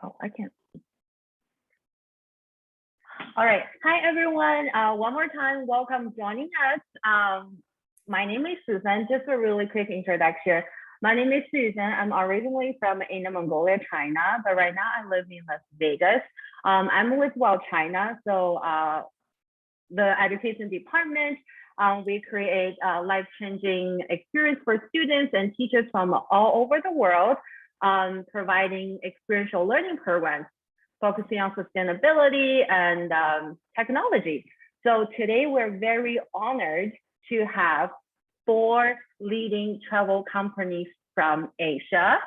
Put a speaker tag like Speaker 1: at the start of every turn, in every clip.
Speaker 1: Oh, I can't. All right. Hi, everyone. One more time, welcome joining us. My name is Susan. Just a really quick introduction. My name is Susan. I'm originally from Inner Mongolia, China, but right now I live in Las Vegas. I'm with Well China, so the education department. We create life-changing experience for students and teachers from all over the world, providing experiential learning programs focusing on sustainability and technology. So today we're very honored to have 4 leading travel companies from Asia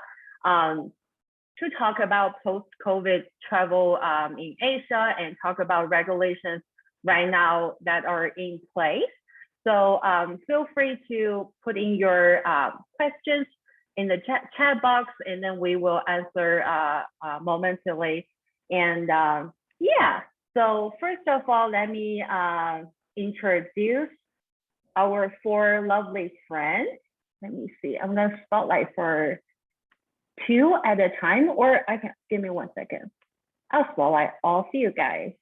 Speaker 1: to talk about post-COVID travel in Asia and talk about regulations right now that are in place. So feel free to put in your questions in the chat box, and then we will answer momentarily. And yeah, so first of all, let me introduce our 4 lovely friends. Let me see, I'm gonna spotlight for 2 at a time, or I can, give me 1 second. I'll spotlight all of you guys.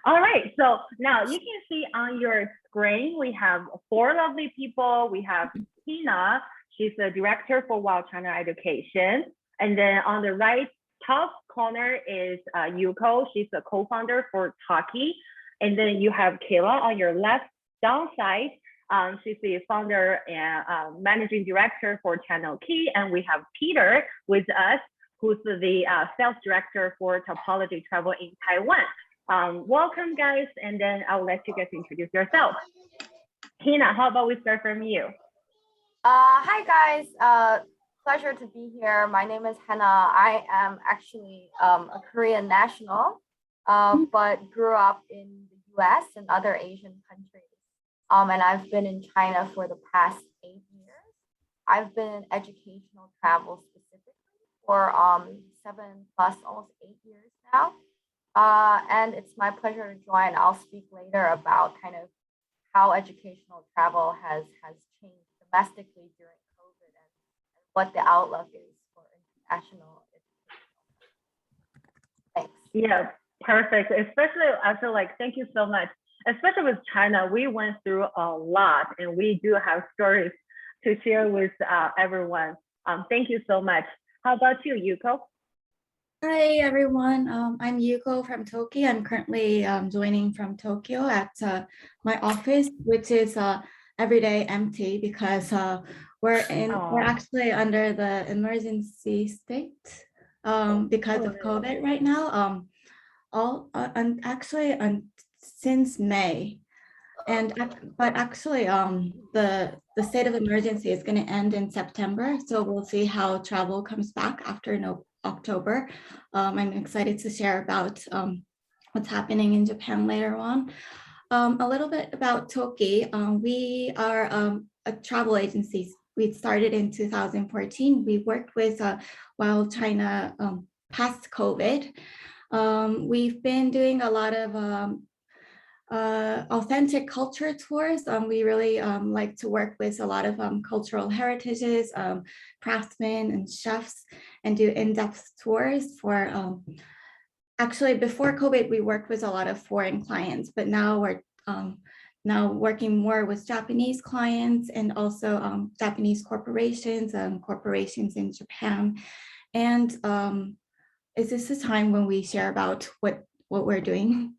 Speaker 1: All right, so now you can see on your screen, we have 4 lovely people. We have Tina, she's the director for Wild China Education. And then on the right top corner is Yuko, she's the co-founder for Talkie. And then you have Kayla on your left down side. She's the founder and managing director for Channel Key. And we have Peter with us, who's the sales director for Topology Travel in Taiwan. Welcome, guys, and then I'll let you guys introduce yourself. Tina, how about we start from you?
Speaker 2: Hi, guys. Pleasure to be here. My name is Hannah. I am actually a Korean national, but grew up in the US and other Asian countries. And I've been in China for the past 8 years. I've been in educational travel specifically for 7+, almost 8 years now. And it's my pleasure to join. I'll speak later about kind of how educational travel has changed domestically during COVID and what the outlook is for international education. Thanks.
Speaker 1: Yeah, perfect. Especially, I feel like, thank you so much. Especially with China, we went through a lot and we do have stories to share with everyone. Thank you so much. How about you, Yuko?
Speaker 3: Hi everyone, I'm Yuko from Tokyo. I'm currently joining from Tokyo at my office, which is every day empty because we're actually under the emergency state because of COVID right now. Since May, but actually the state of emergency is going to end in September, so we'll see how travel comes back after October. I'm excited to share about what's happening in Japan later on. A little bit about Toki. We are a travel agency. We started in 2014. We worked with Wild China past COVID. We've been doing a lot of authentic culture tours. We really like to work with a lot of cultural heritages, craftsmen and chefs, and do in-depth tours for, actually before COVID, we worked with a lot of foreign clients, but now we're now working more with Japanese clients and also Japanese corporations and corporations in Japan. And is this a time when we share about what we're doing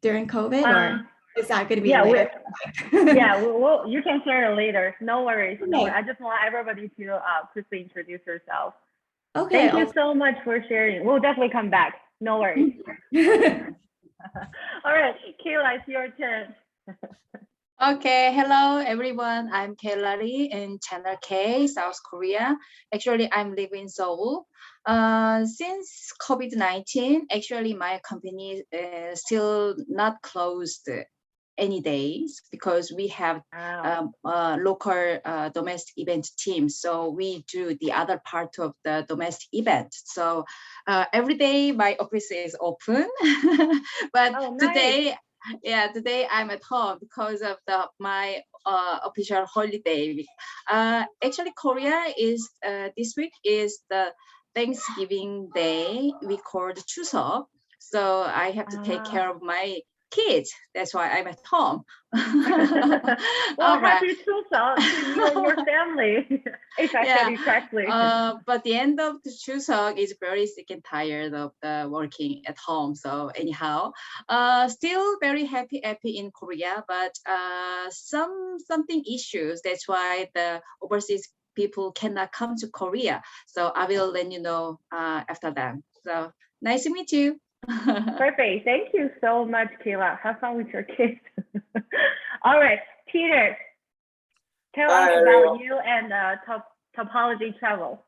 Speaker 3: during COVID, or is that going to be later?
Speaker 1: Well, you can share it later. No worries.
Speaker 3: Okay.
Speaker 1: No worries. I just want everybody to quickly introduce yourself.
Speaker 3: Okay.
Speaker 1: Thank you so much for sharing. We'll definitely come back. No worries. All right, Kayla, it's your turn.
Speaker 4: Okay, hello everyone. I'm Kayla Lee in Channel K, South Korea. Actually, I'm living in Seoul. Since COVID-19, actually my company is still not closed any days because we have local domestic event team. So we do the other part of the domestic event. So every day my office is open, but
Speaker 1: nice.
Speaker 4: today Yeah, today I'm at home because of my official holiday. Actually, Korea is this week is the Thanksgiving Day. We called Chuseok, so I have to take care of my kids. That's why I'm at home.
Speaker 1: Well,
Speaker 4: All right.
Speaker 1: happy Chuseok to you and your family, if I said it correctly.
Speaker 4: But the end of the Chuseok is very sick and tired of the working at home. So anyhow, still very happy in Korea, but something issues. That's why the overseas people cannot come to Korea. So I will let you know after that. So nice to meet you.
Speaker 1: Perfect. Thank you so much, Kayla. Have fun with your kids. All right, Peter, tell us
Speaker 5: Hi,
Speaker 1: about
Speaker 5: everyone.
Speaker 1: you and topology travel.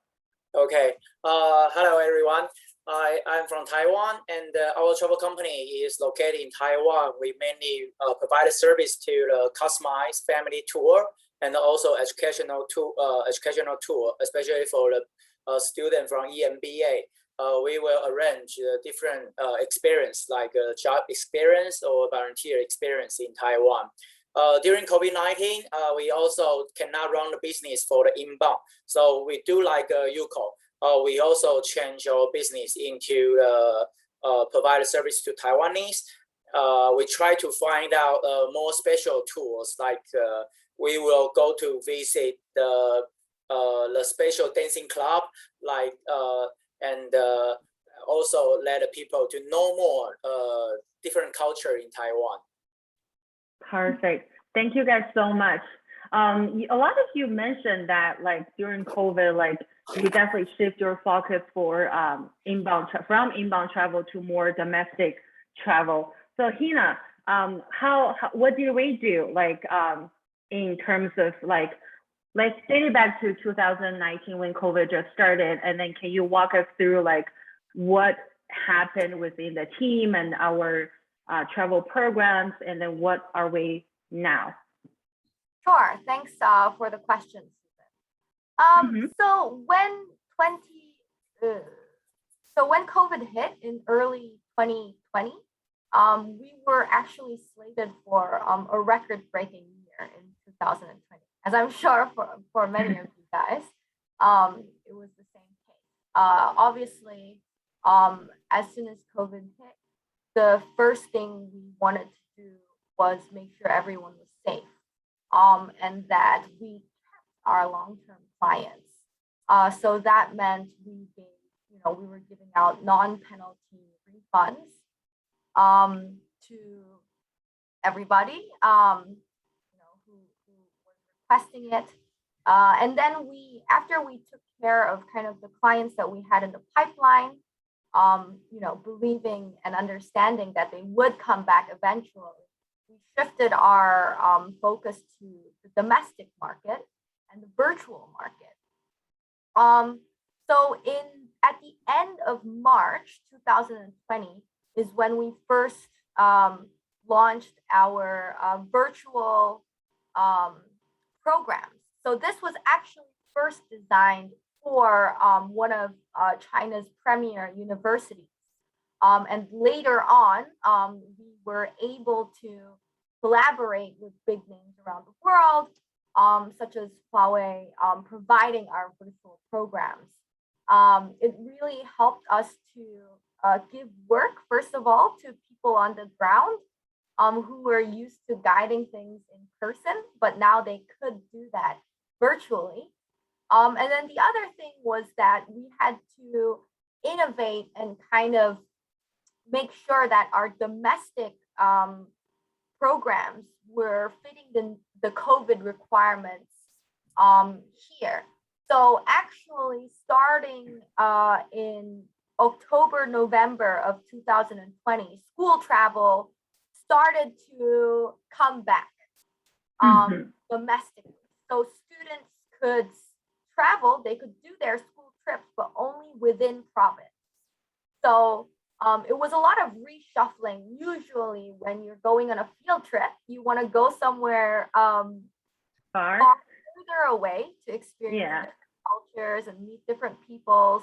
Speaker 5: Okay. Hello, everyone. I'm from Taiwan, and our travel company is located in Taiwan. We mainly provide a service to the customized family tour and also educational tour, especially for the student from EMBA. We will arrange different experience like job experience or volunteer experience in Taiwan. During COVID-19, we also cannot run the business for the inbound. So we do like UCO. We also change our business into provide a service to Taiwanese. We try to find out more special tools, like we will go to visit the special dancing club, like and also let the people to know more different culture in Taiwan.
Speaker 1: Perfect. Thank you guys so much. A lot of you mentioned that like during COVID, like you definitely shift your focus for from inbound travel to more domestic travel. So Hina, what did we do like in terms of like, let's take it back to 2019 when COVID just started, and then can you walk us through like what happened within the team and our travel programs, and then what are we now?
Speaker 2: Sure. Thanks for the question, Susan. So when COVID hit in early 2020, we were actually slated for a record-breaking year in 2020. As I'm sure for many of you guys, it was the same case. Obviously, as soon as COVID hit, the first thing we wanted to do was make sure everyone was safe, and that we kept our long-term clients. So that meant we were giving out non-penalty refunds to everybody who was requesting it. And then after we took care of kind of the clients that we had in the pipeline, believing and understanding that they would come back eventually, we shifted our focus to the domestic market and the virtual market. So at the end of March 2020 is when we first launched our virtual programs. So this was actually first designed for one of China's premier universities. And later on, we were able to collaborate with big names around the world, such as Huawei, providing our virtual programs. It really helped us to give work, first of all, to people on the ground who were used to guiding things in person, but now they could do that virtually. And then the other thing was that we had to innovate and kind of make sure that our domestic programs were fitting the COVID requirements here. So actually starting in October, November of 2020, school travel started to come back domestically. So students could travel, they could do their school trips, but only within province. So it was a lot of reshuffling. Usually when you're going on a field trip, you want to go somewhere far further away to experience cultures and meet different peoples.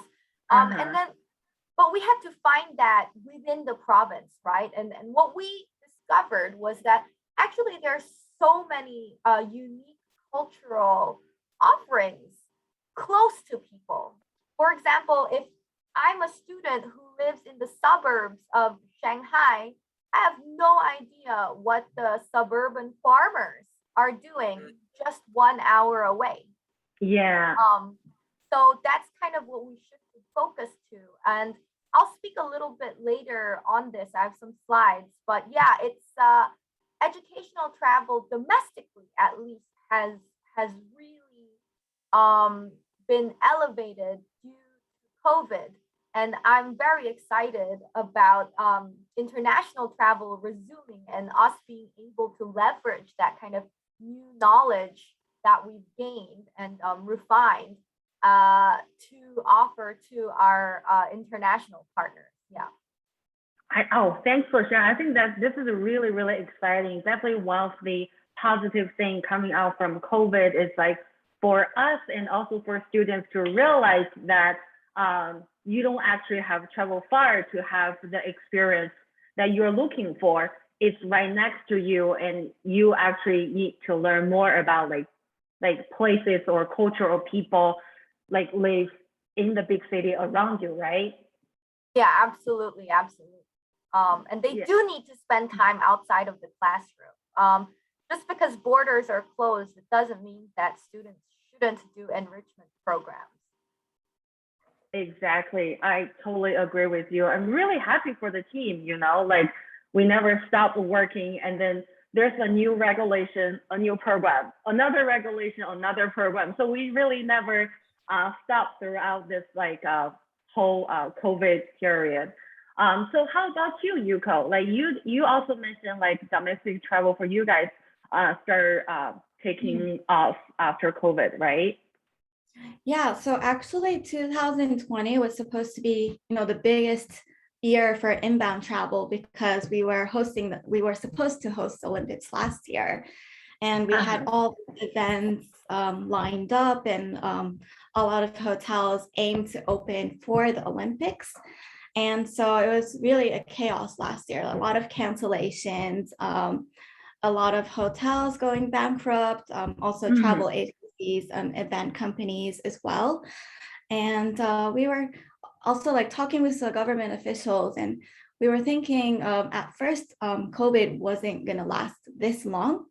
Speaker 2: But we had to find that within the province, right? And what we discovered was that actually there's so many unique cultural offerings close to people. For example, if I'm a student who lives in the suburbs of Shanghai, I have no idea what the suburban farmers are doing just 1 hour away.
Speaker 1: Yeah.
Speaker 2: So that's kind of what we should focus to. And I'll speak a little bit later on this. I have some slides, but yeah, it's educational travel domestically at least has really been elevated due to COVID. And I'm very excited about international travel resuming and us being able to leverage that kind of new knowledge that we've gained and refined to offer to our international partners. Yeah.
Speaker 1: Thanks for sharing. I think that this is really, really exciting. Definitely one of the positive things coming out from COVID is like for us and also for students to realize that you don't actually have to travel far to have the experience that you're looking for. It's right next to you, and you actually need to learn more about like places or culture or people like live in the big city around you, right?
Speaker 2: Yeah, absolutely, absolutely. And they do need to spend time outside of the classroom. Just because borders are closed, it doesn't mean that students shouldn't do enrichment programs.
Speaker 1: Exactly. I totally agree with you. I'm really happy for the team, like we never stopped working, and then there's a new regulation, a new program, another regulation, another program. So we really never stopped throughout this whole COVID period. So how about you, Yuko? Like you also mentioned like domestic travel for you guys start taking off after COVID, right?
Speaker 3: Yeah, so actually 2020 was supposed to be, the biggest year for inbound travel because we were supposed to host the Olympics last year. And we had all the events lined up, and a lot of hotels aimed to open for the Olympics. And so it was really a chaos last year, a lot of cancellations, a lot of hotels going bankrupt, also travel agencies, event companies as well. And we were also like talking with the government officials, and we were thinking at first COVID wasn't going to last this long.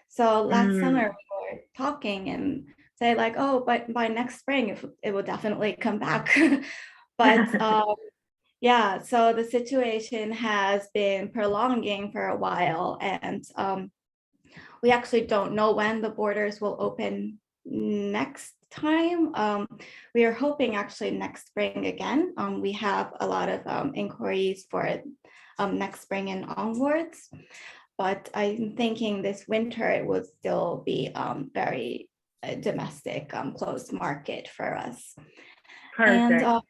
Speaker 3: So last summer we were talking and say like, oh, but by next spring it will definitely come back. But yeah, so the situation has been prolonging for a while, and we actually don't know when the borders will open next time. We are hoping actually next spring again. We have a lot of inquiries for next spring and onwards, but I'm thinking this winter it will still be very domestic closed market for us.
Speaker 1: Perfect.
Speaker 3: And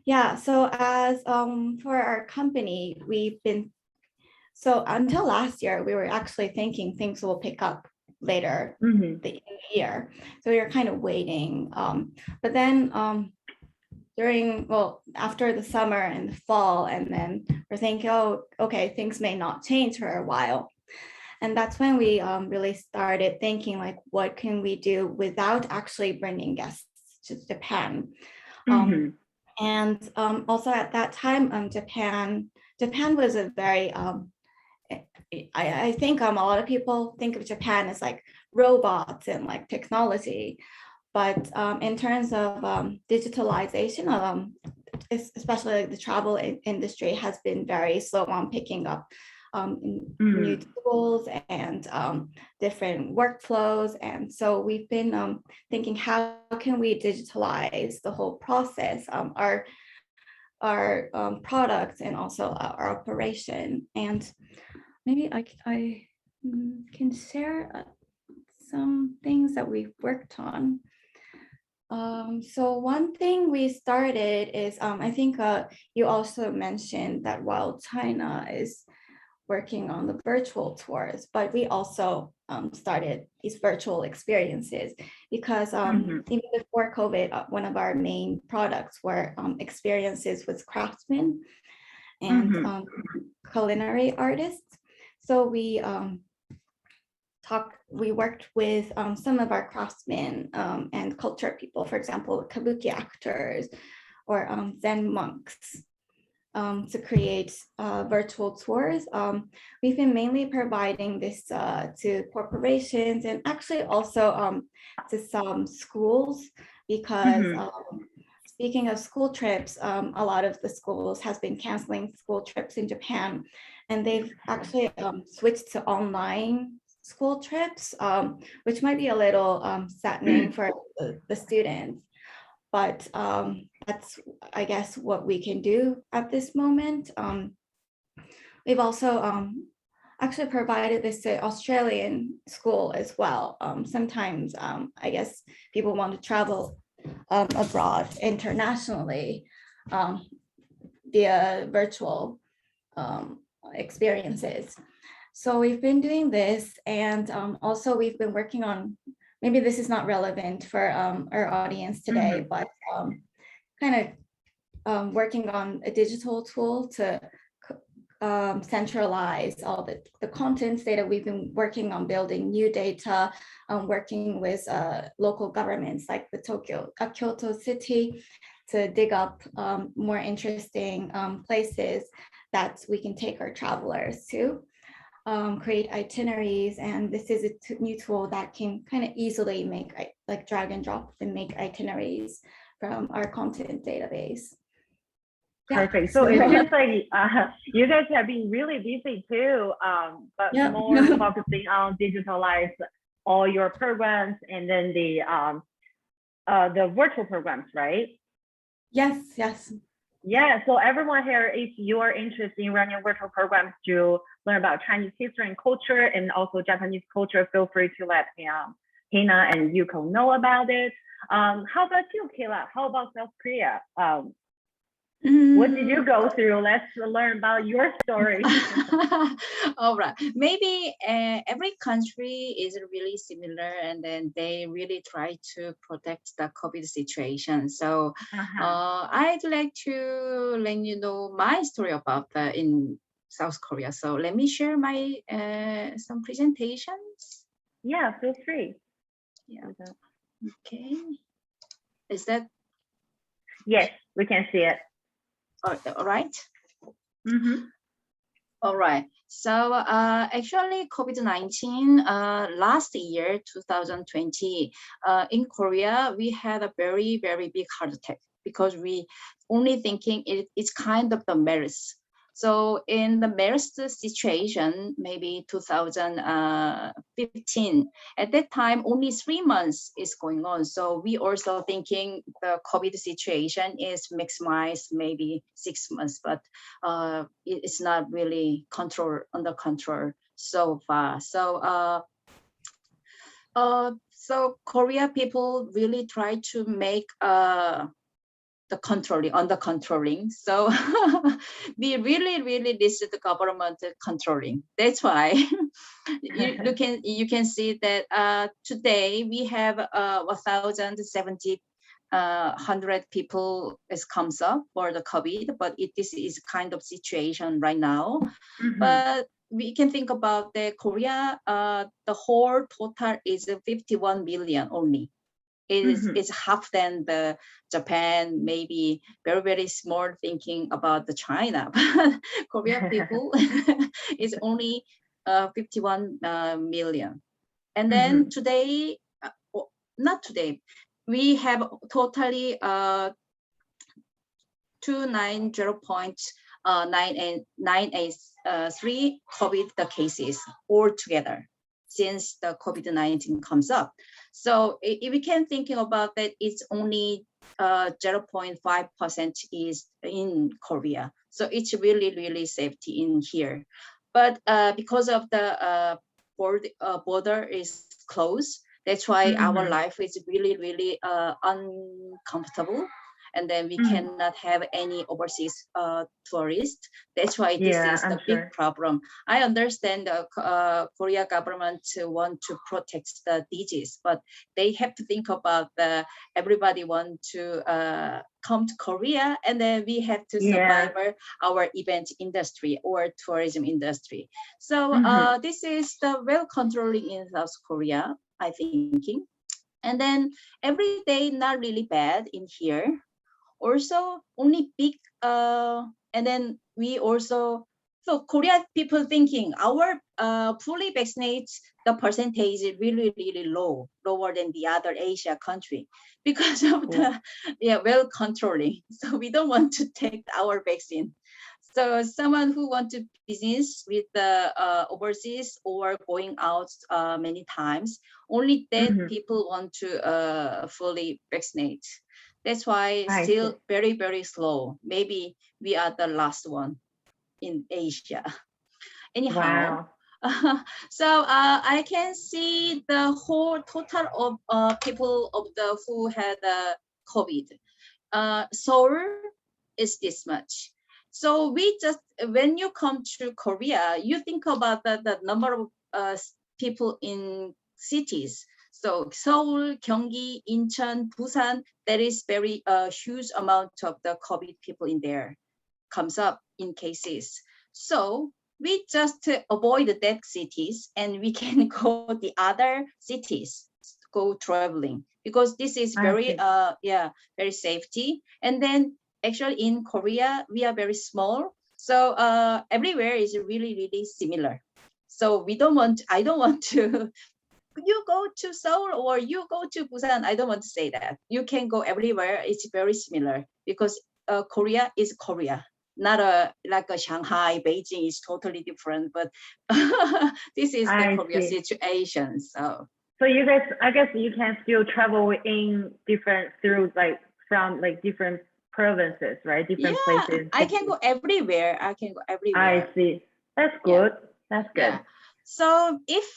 Speaker 3: yeah, so as for our company, so until last year, we were actually thinking things will pick up later the year. So we were kind of waiting. But then after the summer and the fall, and then we're thinking, oh, okay, things may not change for a while. And that's when we really started thinking like, what can we do without actually bringing guests to Japan? And also at that time, Japan was a very, I think a lot of people think of Japan as like robots and like technology, but in terms of digitalization, especially like the travel industry has been very slow on picking up new tools and different workflows. And so we've been thinking, how can we digitalize the whole process, our products and also our operation. And maybe I can share some things that we've worked on. So one thing we started is, I think you also mentioned that while China is working on the virtual tours, but we also started these virtual experiences because even before COVID, one of our main products were experiences with craftsmen and culinary artists. So we worked with some of our craftsmen and culture people, for example, kabuki actors or Zen monks, to create virtual tours. We've been mainly providing this to corporations and actually also to some schools, because speaking of school trips, a lot of the schools has been canceling school trips in Japan, and they've actually switched to online school trips, which might be a little saddening for the students. But that's, I guess, what we can do at this moment. We've also actually provided this to Australian school as well. Sometimes, I guess, people want to travel abroad internationally via virtual experiences. So we've been doing this, and also we've been working on, maybe this is not relevant for our audience today, but kind of working on a digital tool to centralize all the contents data. We've been working on building new data, working with local governments like the Kyoto city to dig up more interesting places that we can take our travelers to. Create itineraries, and this is a new tool that can kind of easily make, like, drag and drop and make itineraries from our content database.
Speaker 1: Perfect. So it seems like you guys have been really busy too, but more focusing on digitalize all your programs and then the virtual programs, right?
Speaker 3: Yes.
Speaker 1: Yeah, so everyone here, if you are interested in running virtual programs to learn about Chinese history and culture and also Japanese culture, feel free to let Hina and Yuko know about it. How about you, Kayla? How about South Korea? What did you go through? Let's learn about your story.
Speaker 4: All right. Maybe every country is really similar, and then they really try to protect the COVID situation. So I'd like to let you know my story about in South Korea. So let me share my some presentations.
Speaker 1: Yeah, feel free.
Speaker 4: Yeah. Okay. Is that?
Speaker 1: Yes, we can see it.
Speaker 4: All right. All right. So actually, COVID-19 last year, 2020, in Korea, we had a very, very big heart attack because we only thinking it's kind of the MERS. So in the MERS situation, maybe 2015, at that time, only 3 months is going on. So we also thinking the COVID situation is maximized maybe 6 months, but it's not really under control so far. So so Korea people really try to make under controlling. So we really listen to government controlling. That's why you can see that today we have 1,070 people is comes up for the COVID, but this is kind of situation right now. But we can think about the Korea, the whole total is 51 million only. It's half than the Japan, maybe very small thinking about the China. But Korean people is only 51 million. And then today, not today, we have totally 290.983 COVID cases altogether since the COVID-19 comes up. So if we can thinking about that, it's only 0.5% is in Korea. So it's really safety in here. But because of the border is closed, that's why our life is really uncomfortable. and then we
Speaker 1: Mhm.
Speaker 4: cannot have any overseas tourists. That's why this
Speaker 1: Yeah,
Speaker 4: is
Speaker 1: I'm
Speaker 4: the big
Speaker 1: sure.
Speaker 4: problem. I understand the Korea government want to protect the disease, but they have to think about everybody want to come to Korea, and then we have to
Speaker 1: Yeah.
Speaker 4: survive our event industry or tourism industry. So
Speaker 1: Mhm.
Speaker 4: this is the well controlling in South Korea, I thinking. And then every day not really bad in here. Also only big and then we also, so Korea people thinking our fully vaccinated, the percentage is really really low, lower than the other Asia country because of the well controlling. So we don't want to take our vaccine. So someone who want to business with the overseas or going out many times, only that
Speaker 1: Mhm.
Speaker 4: people want to fully vaccinate. That's why
Speaker 1: I see.
Speaker 4: still very, very slow. Maybe we are the last one in Asia. Anyhow,
Speaker 1: Wow.
Speaker 4: so I can see the whole total of people of the who had COVID. Seoul is this much. So we just, when you come to Korea, you think about the number of people in cities. So Seoul, Gyeonggi, Incheon, Busan, there is very huge amount of the COVID people in there comes up in cases. So we just avoid that cities and we can go the other cities, go traveling, because this is
Speaker 1: I
Speaker 4: very
Speaker 1: see.
Speaker 4: very safety. And then actually in Korea we are very small, so everywhere is really really similar. So we don't want, I don't want to you go to Seoul or you go to Busan. I don't want to say that. You can go everywhere. It's very similar because Korea is Korea, not like a Shanghai, Beijing is totally different. But this is the
Speaker 1: I
Speaker 4: Korea
Speaker 1: see.
Speaker 4: situation. So
Speaker 1: So you guys, I guess you can still travel in different through like from like different provinces, right? Different
Speaker 4: yeah,
Speaker 1: places.
Speaker 4: I can go everywhere. I can go
Speaker 1: I
Speaker 4: everywhere.
Speaker 1: see. That's
Speaker 4: Yeah.
Speaker 1: good. That's good.
Speaker 4: Yeah. So if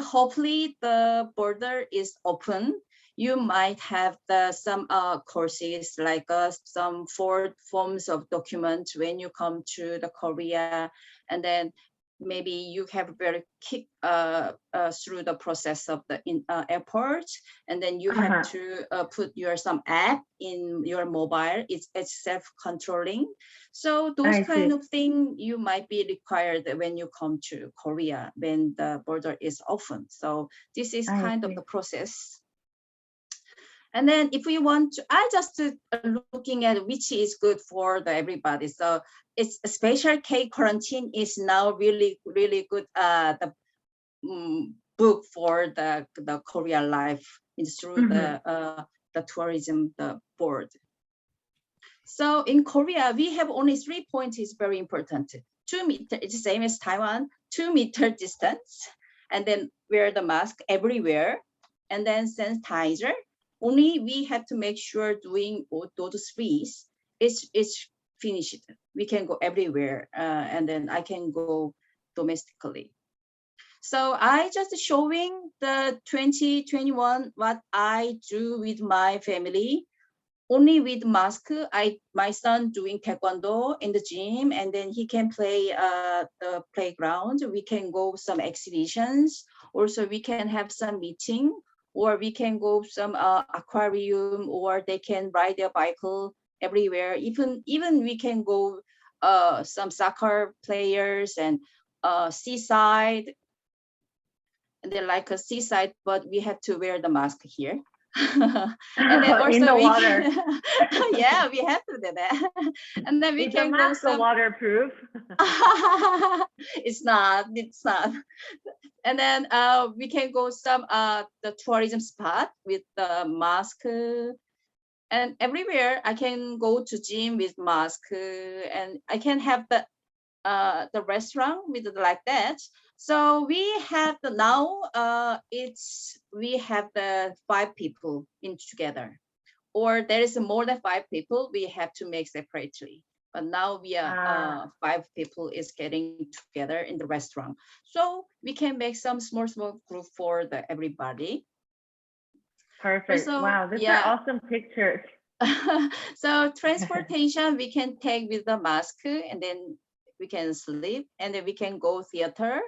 Speaker 4: hopefully the border is open, you might have some courses like some four forms of documents when you come to the Korea, and then maybe you have very quick through the process of the airport, and then you have to put some app in your mobile. It's self-controlling. So those
Speaker 1: I
Speaker 4: kind
Speaker 1: see.
Speaker 4: of thing you might be required when you come to Korea when the border is open. So this is
Speaker 1: I
Speaker 4: kind of
Speaker 1: see.
Speaker 4: the process. And then if we want to, I just looking at which is good for everybody. So it's a special K quarantine is now really, really good the book for the Korea life is through the tourism the board. So in Korea, we have only 3 points is very important. 2 meter, it's the same as Taiwan, 2 meter distance, and then wear the mask everywhere, and then sanitizer. Only we have to make sure doing those three is finished. We can go everywhere, and then I can go domestically. So I just showing the 2021 what I do with my family. Only with mask, my son doing taekwondo in the gym, and then he can play the playground. We can go some exhibitions. Also, we can have some meeting, or we can go some aquarium, or they can ride their bicycle everywhere. Even we can go some soccer players and seaside. And they like a seaside, but we have to wear the mask here. And then also
Speaker 1: in the
Speaker 4: we
Speaker 1: water.
Speaker 4: can, yeah, we have to do that. And then we
Speaker 1: Is the
Speaker 4: can go
Speaker 1: mask
Speaker 4: some
Speaker 1: waterproof?
Speaker 4: it's not. And then we can go some the tourism spot with the mask, and everywhere I can go to gym with mask, and I can have the restaurant with like that. So we have we have the 5 people in together, or there is more than 5 people, we have to make separately. But now we are 5 people is getting together in the restaurant. So we can make some small group for everybody.
Speaker 1: Perfect.
Speaker 4: Also,
Speaker 1: Wow, these are
Speaker 4: yeah,
Speaker 1: awesome pictures.
Speaker 4: So transportation we can take with the mask, and then we can sleep, and then we can go theater.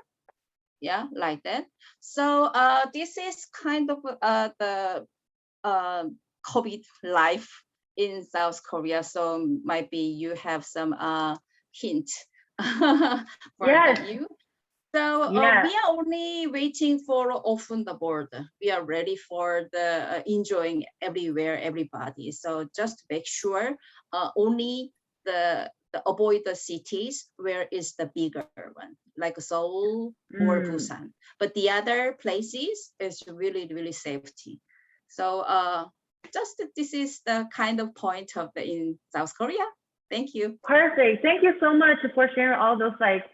Speaker 4: Yeah, like that. So this is kind of the COVID life in South Korea. So might be you have some hint for
Speaker 1: Yes.
Speaker 4: you. So
Speaker 1: Yeah.
Speaker 4: we are only waiting for open the border. We are ready for the enjoying everywhere, everybody. So just make sure only the avoid the cities where is the bigger one, like Seoul or Busan. But the other places is really safety. So just this is the kind of point of the in South Korea. Thank you.
Speaker 1: Perfect. Thank you so much for sharing all those like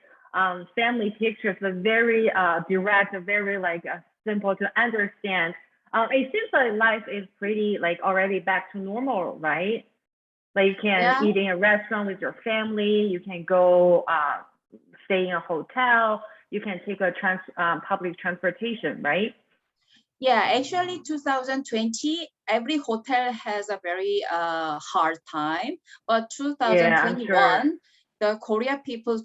Speaker 1: family pictures. They're very direct, very like simple to understand. It seems like life is pretty like already back to normal, right? Like you can eat in a restaurant with your family. You can go stay in a hotel. You can take a public transportation, right?
Speaker 4: Yeah, actually 2020, every hotel has a very hard time, but 2021,
Speaker 1: sure.
Speaker 4: the Korea people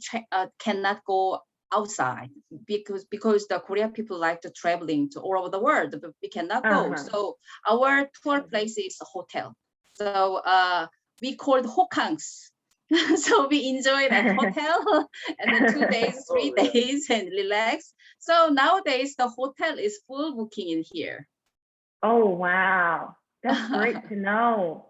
Speaker 4: cannot go outside because the Korea people like to traveling to all over the world, but we cannot go. So our tour place is a hotel. So we called hokangs. So we enjoyed at hotel and then 2 days, 3 days and relax. So nowadays the hotel is full booking in here.
Speaker 1: Oh, wow. That's great to know.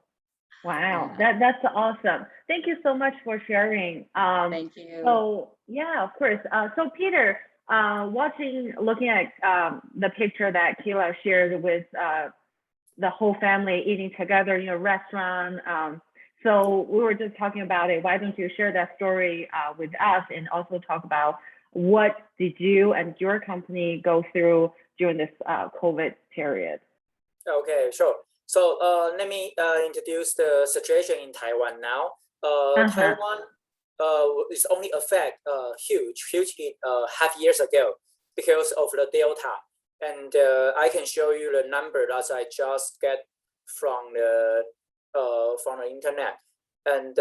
Speaker 1: Wow, that's awesome. Thank you so much for sharing.
Speaker 4: Thank you.
Speaker 1: So yeah, of course. So Peter, looking at the picture that Kayla shared with the whole family eating together in a restaurant. So we were just talking about it. Why don't you share that story with us and also talk about what did you and your company go through during this COVID period?
Speaker 5: Okay, sure. So let me introduce the situation in Taiwan now. Taiwan is only affected huge hit half years ago because of the Delta. And I can show you the number that I just get from the internet. And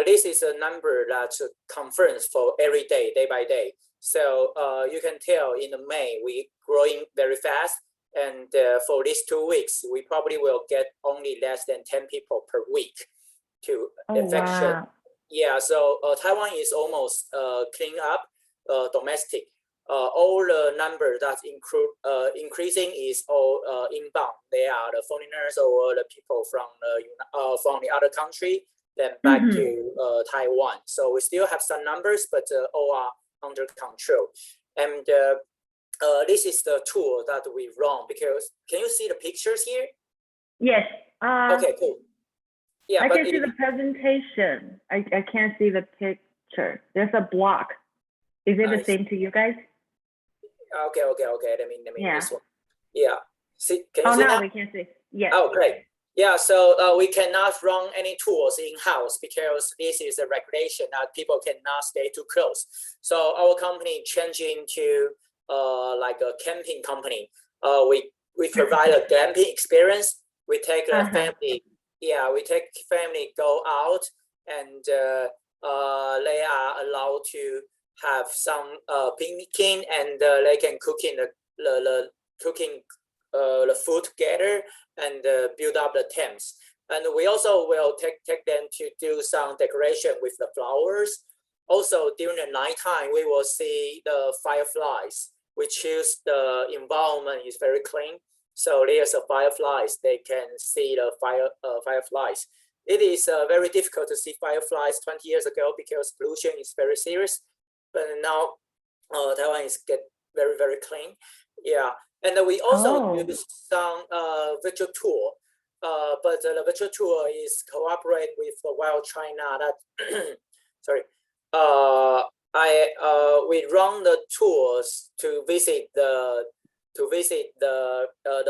Speaker 5: this is a number that's confirmed for every day, day by day. So you can tell in May, we growing very fast. And for these 2 weeks, we probably will get only less than 10 people per week to infection.
Speaker 1: Wow.
Speaker 5: Yeah, so Taiwan is almost clean up domestic. All the number that's increasing is all inbound. They are the foreigners or the people from the other country, then back to Taiwan. So we still have some numbers, but all are under control. And this is the tour that we run because can you see the pictures here?
Speaker 1: Yes.
Speaker 5: Okay, cool. Yeah,
Speaker 1: I can see the presentation. I can't see the picture. There's a block. Is it the same to you guys?
Speaker 5: Okay. Let me this one. Yeah. See, can you
Speaker 1: see now?
Speaker 5: That?
Speaker 1: We can see. Yes.
Speaker 5: Oh, great. Yeah, so we cannot run any tours in-house because this is a regulation that people cannot stay too close. So our company changing to like a camping company. We provide a camping experience. We take a family. Yeah, we take family go out, and they are allowed to have some picnicking, and they can cook in the food together and build up the tents. And we also will take them to do some decoration with the flowers. Also during the nighttime, we will see the fireflies. We choose the environment is very clean. So there's a fireflies, they can see the fireflies. It is very difficult to see fireflies 20 years ago because pollution is very serious. But now Taiwan is get very, very clean. Yeah, and we also do some virtual tour. But the virtual tour is cooperate with the Wild China. That sorry, we run the tours to visit the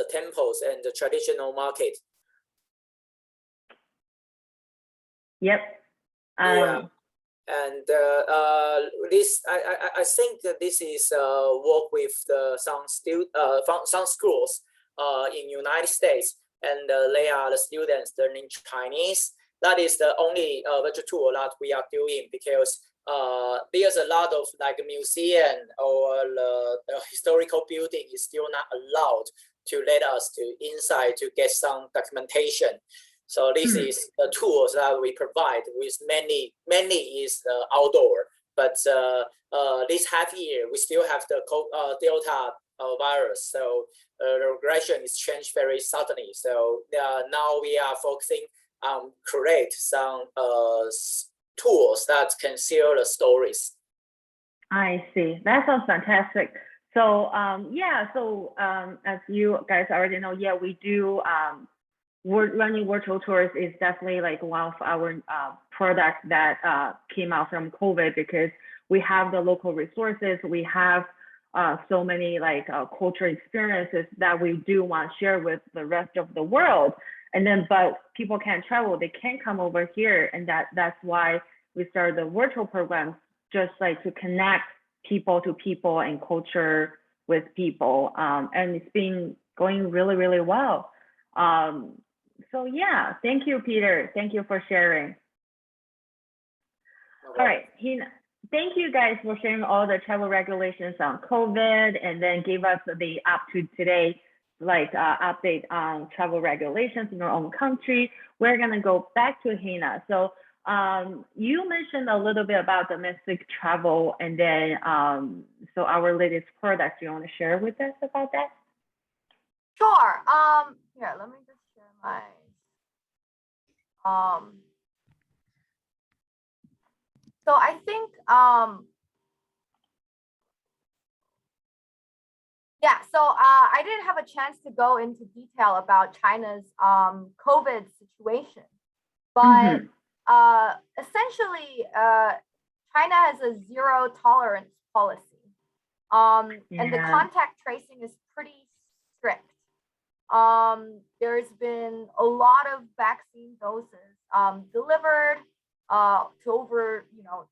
Speaker 5: temples and the traditional market.
Speaker 1: Yep.
Speaker 5: Yeah. And this, I think that this is work with some schools in United States. and they are the students learning Chinese. That is the only virtual tour that we are doing, because there's a lot of like museum or the historical building is still not allowed to let us to inside to get some documentation. So this is the tools that we provide, with many is outdoor. But this half year, we still have the Delta virus. So the regression is changed very suddenly. So now we are focusing on create some tools that can share the stories.
Speaker 1: I see. That sounds fantastic. So as you guys already know, we do running virtual tours is definitely like one of our products that came out from COVID, because we have the local resources, we have so many like cultural experiences that we do want to share with the rest of the world. And then, but people can't travel, they can't come over here, and that's why we started the virtual programs, just like to connect people to people and culture with people, and it's been going really, really well. So yeah, thank you, Peter. Thank you for sharing. All right, thank you guys for sharing all the travel regulations on COVID, and then give us the up to today like update on travel regulations in your own country. We're gonna go back to Hina. So you mentioned a little bit about domestic travel, and then so our latest products. You want to share with us about that?
Speaker 2: Sure. Here, let me just share my so I think I didn't have a chance to go into detail about China's COVID situation, but essentially China has a zero tolerance policy, and the contact tracing is pretty strict. There's been a lot of vaccine doses delivered to over 2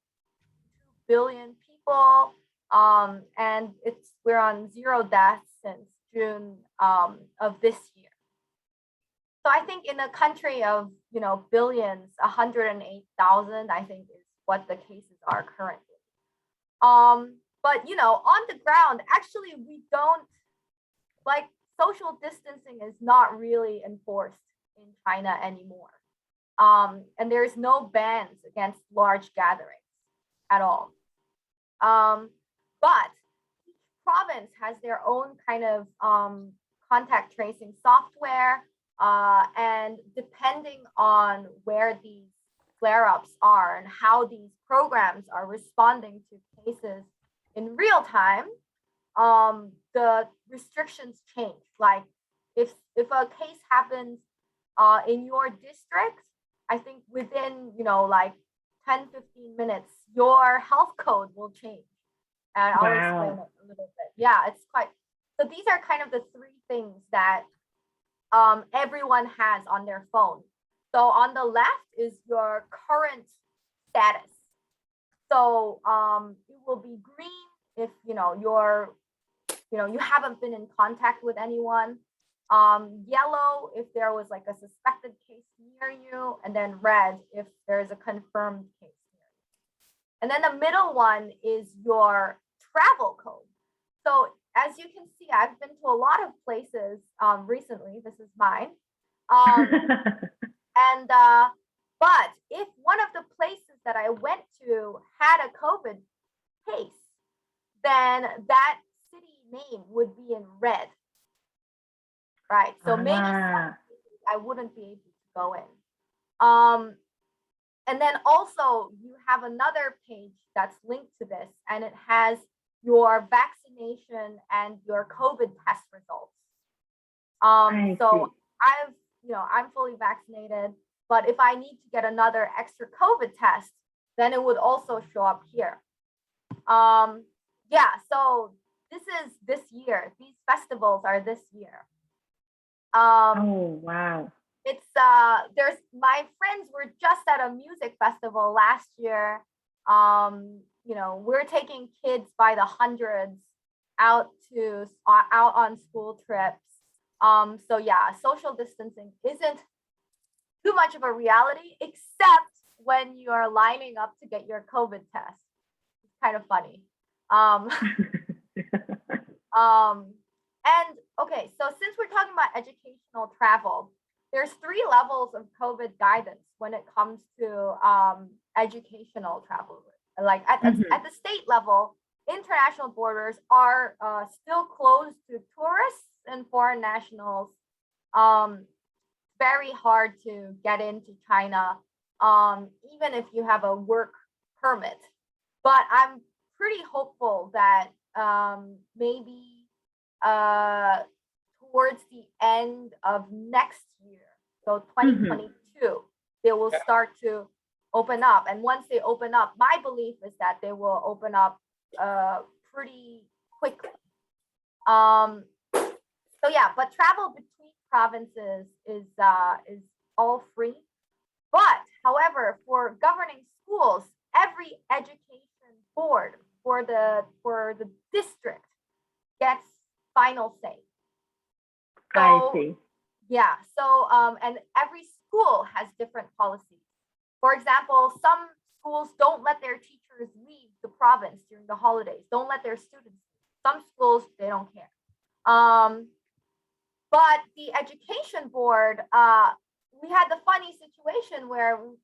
Speaker 2: billion people, and we're on 0 deaths since June of this year. So I think in a country of billions, 108,000 I think is what the cases are currently. But on the ground, actually we don't like, social distancing is not really enforced in China anymore. And there's no bans against large gatherings at all. But each province has their own kind of contact tracing software, and depending on where these flare-ups are and how these programs are responding to cases in real time, the restrictions change. Like if a case happens in your district, I think within like 10-15 minutes, your health code will change. And I'll explain it a little bit. Yeah, it's quite, so these are kind of the 3 things that everyone has on their phone. So on the left is your current status. So it will be green if you haven't been in contact with anyone, yellow if there was like a suspected case near you, and then red if there is a confirmed case near you. And then the middle one is your travel code. So as you can see, I've been to a lot of places recently. This is mine. And but if one of the places that I went to had a COVID case, then that city name would be in red, right? So maybe I wouldn't be able to go in. And then also you have another page that's linked to this, and it has your vaccination and your COVID test results. So I'm fully vaccinated, but if I need to get another extra COVID test, then it would also show up here. Yeah, so this is this year. These festivals are this year.
Speaker 1: Oh, wow.
Speaker 2: It's there's my friends were just at a music festival last year. We're taking kids by the hundreds out on school trips. So yeah, social distancing isn't too much of a reality, except when you are lining up to get your COVID test. It's kind of funny. And okay, so since we're talking about educational travel, there's 3 levels of COVID guidance when it comes to educational travel. Like at the state level, international borders are still closed to tourists and foreign nationals. Very hard to get into China, even if you have a work permit. But I'm pretty hopeful that maybe towards the end of next year, so 2022, they will start to open up. And once they open up, my belief is that they will open up pretty quickly. So yeah, but travel between provinces is all free. But however, for governing schools, every education board for the district gets final say. So,
Speaker 1: I see.
Speaker 2: yeah. So and every school has different policies. For example, some schools don't let their teachers leave the province during the holidays. Don't let their students leave. Some schools, they don't care. But the education board, we had the funny situation where we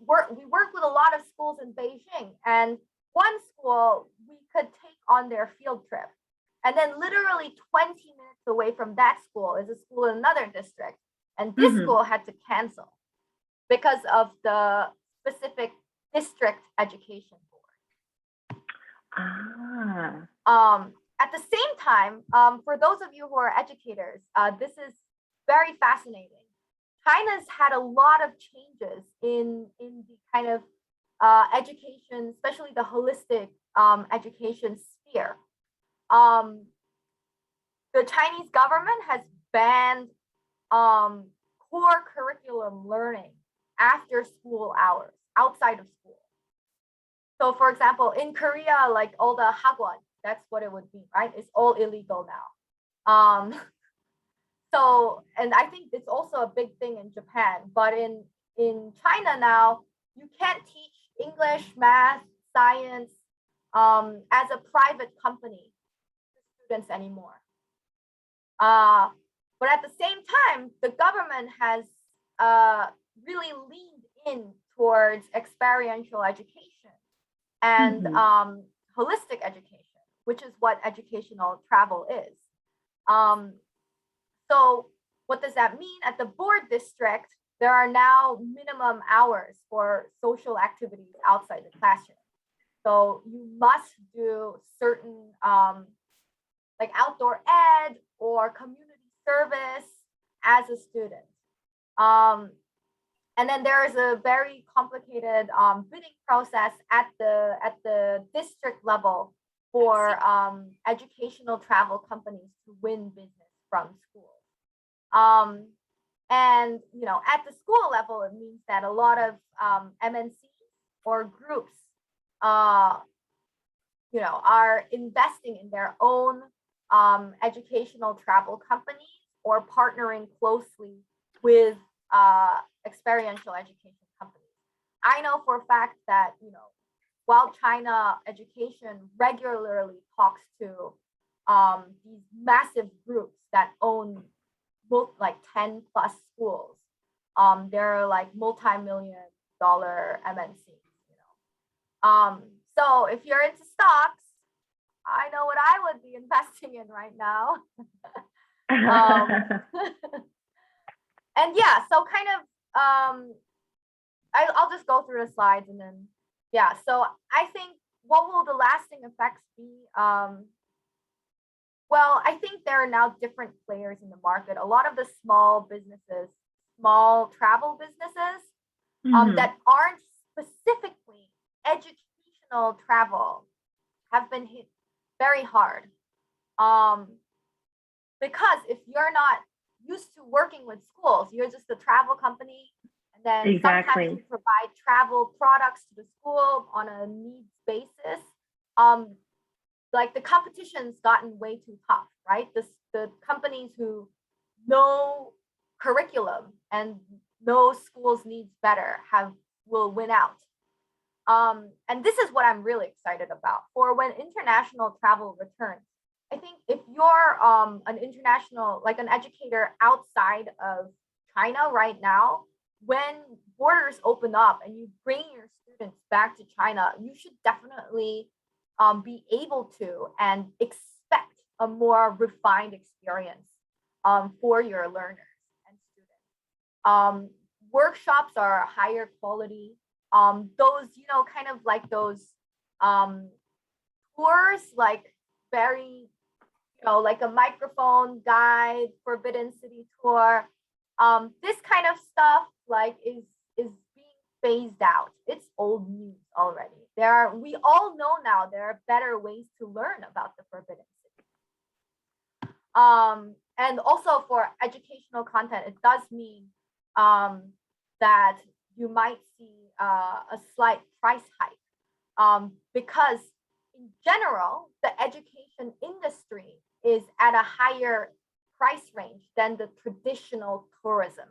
Speaker 2: worked with a lot of schools in Beijing, and one school we could take on their field trip. And then literally 20 minutes away from that school is a school in another district. And this school had to cancel because of the specific district education board. At the same time, for those of you who are educators, this is very fascinating. China's had a lot of changes in the kind of education, especially the holistic education sphere. The Chinese government has banned core curriculum learning after school hours, outside of school. So for example, in Korea, like all the hagwon, that's what it would be, right? It's all illegal now. So, and I think it's also a big thing in Japan, but in China now, you can't teach English, math, science as a private company to students anymore. But at the same time, the government has really leaned in towards experiential education and holistic education, which is what educational travel is. So what does that mean? At the board district, there are now minimum hours for social activities outside the classroom. So you must do certain like outdoor ed or community service as a student. And then there is a very complicated bidding process at the district level for educational travel companies to win business from schools. And you know, at the school level, it means that a lot of MNCs or groups, you know, are investing in their own educational travel companies or partnering closely with experiential education companies. I know for a fact that, you know, while China Education regularly talks to these massive groups that own both like 10 plus schools, they're like multi-million-dollar MNCs, you know. So if you're into stocks, I know what I would be investing in right now. And yeah, so kind of, I'll just go through the slides and then, yeah. So I think what will the lasting effects be? Well, I think there are now different players in the market. A lot of the small businesses, small travel businesses that aren't specifically educational travel have been hit very hard. Because if you're not used to working with schools, you're just a travel company, and then sometimes you provide travel products to the school on a needs basis. Like the competition's gotten way too tough, right? The companies who no curriculum and no schools needs better will win out. And this is what I'm really excited about for when international travel returns. I think if you're an international, like an educator outside of China right now, when borders open up and you bring your students back to China, you should definitely be able to and expect a more refined experience for your learners and students. Workshops are higher quality. Those, kind of like those tours, like very, like a microphone guide, Forbidden City tour. This kind of stuff like is being phased out. It's old news already. We all know now there are better ways to learn about the Forbidden City. And also for educational content, it does mean that you might see a slight price hike because in general, the education industry is at a higher price range than the traditional tourism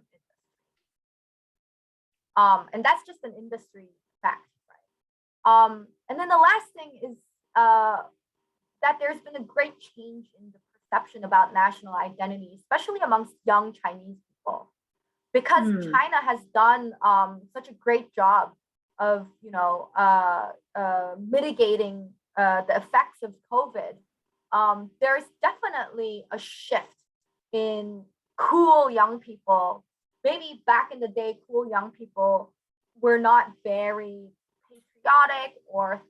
Speaker 2: industry. And that's just an industry fact, right? And then the last thing is that there's been a great change in the perception about national identity, especially amongst young Chinese people, because China has done such a great job of, mitigating the effects of COVID. There's definitely a shift in cool young people. Maybe back in the day, cool young people were not very patriotic or,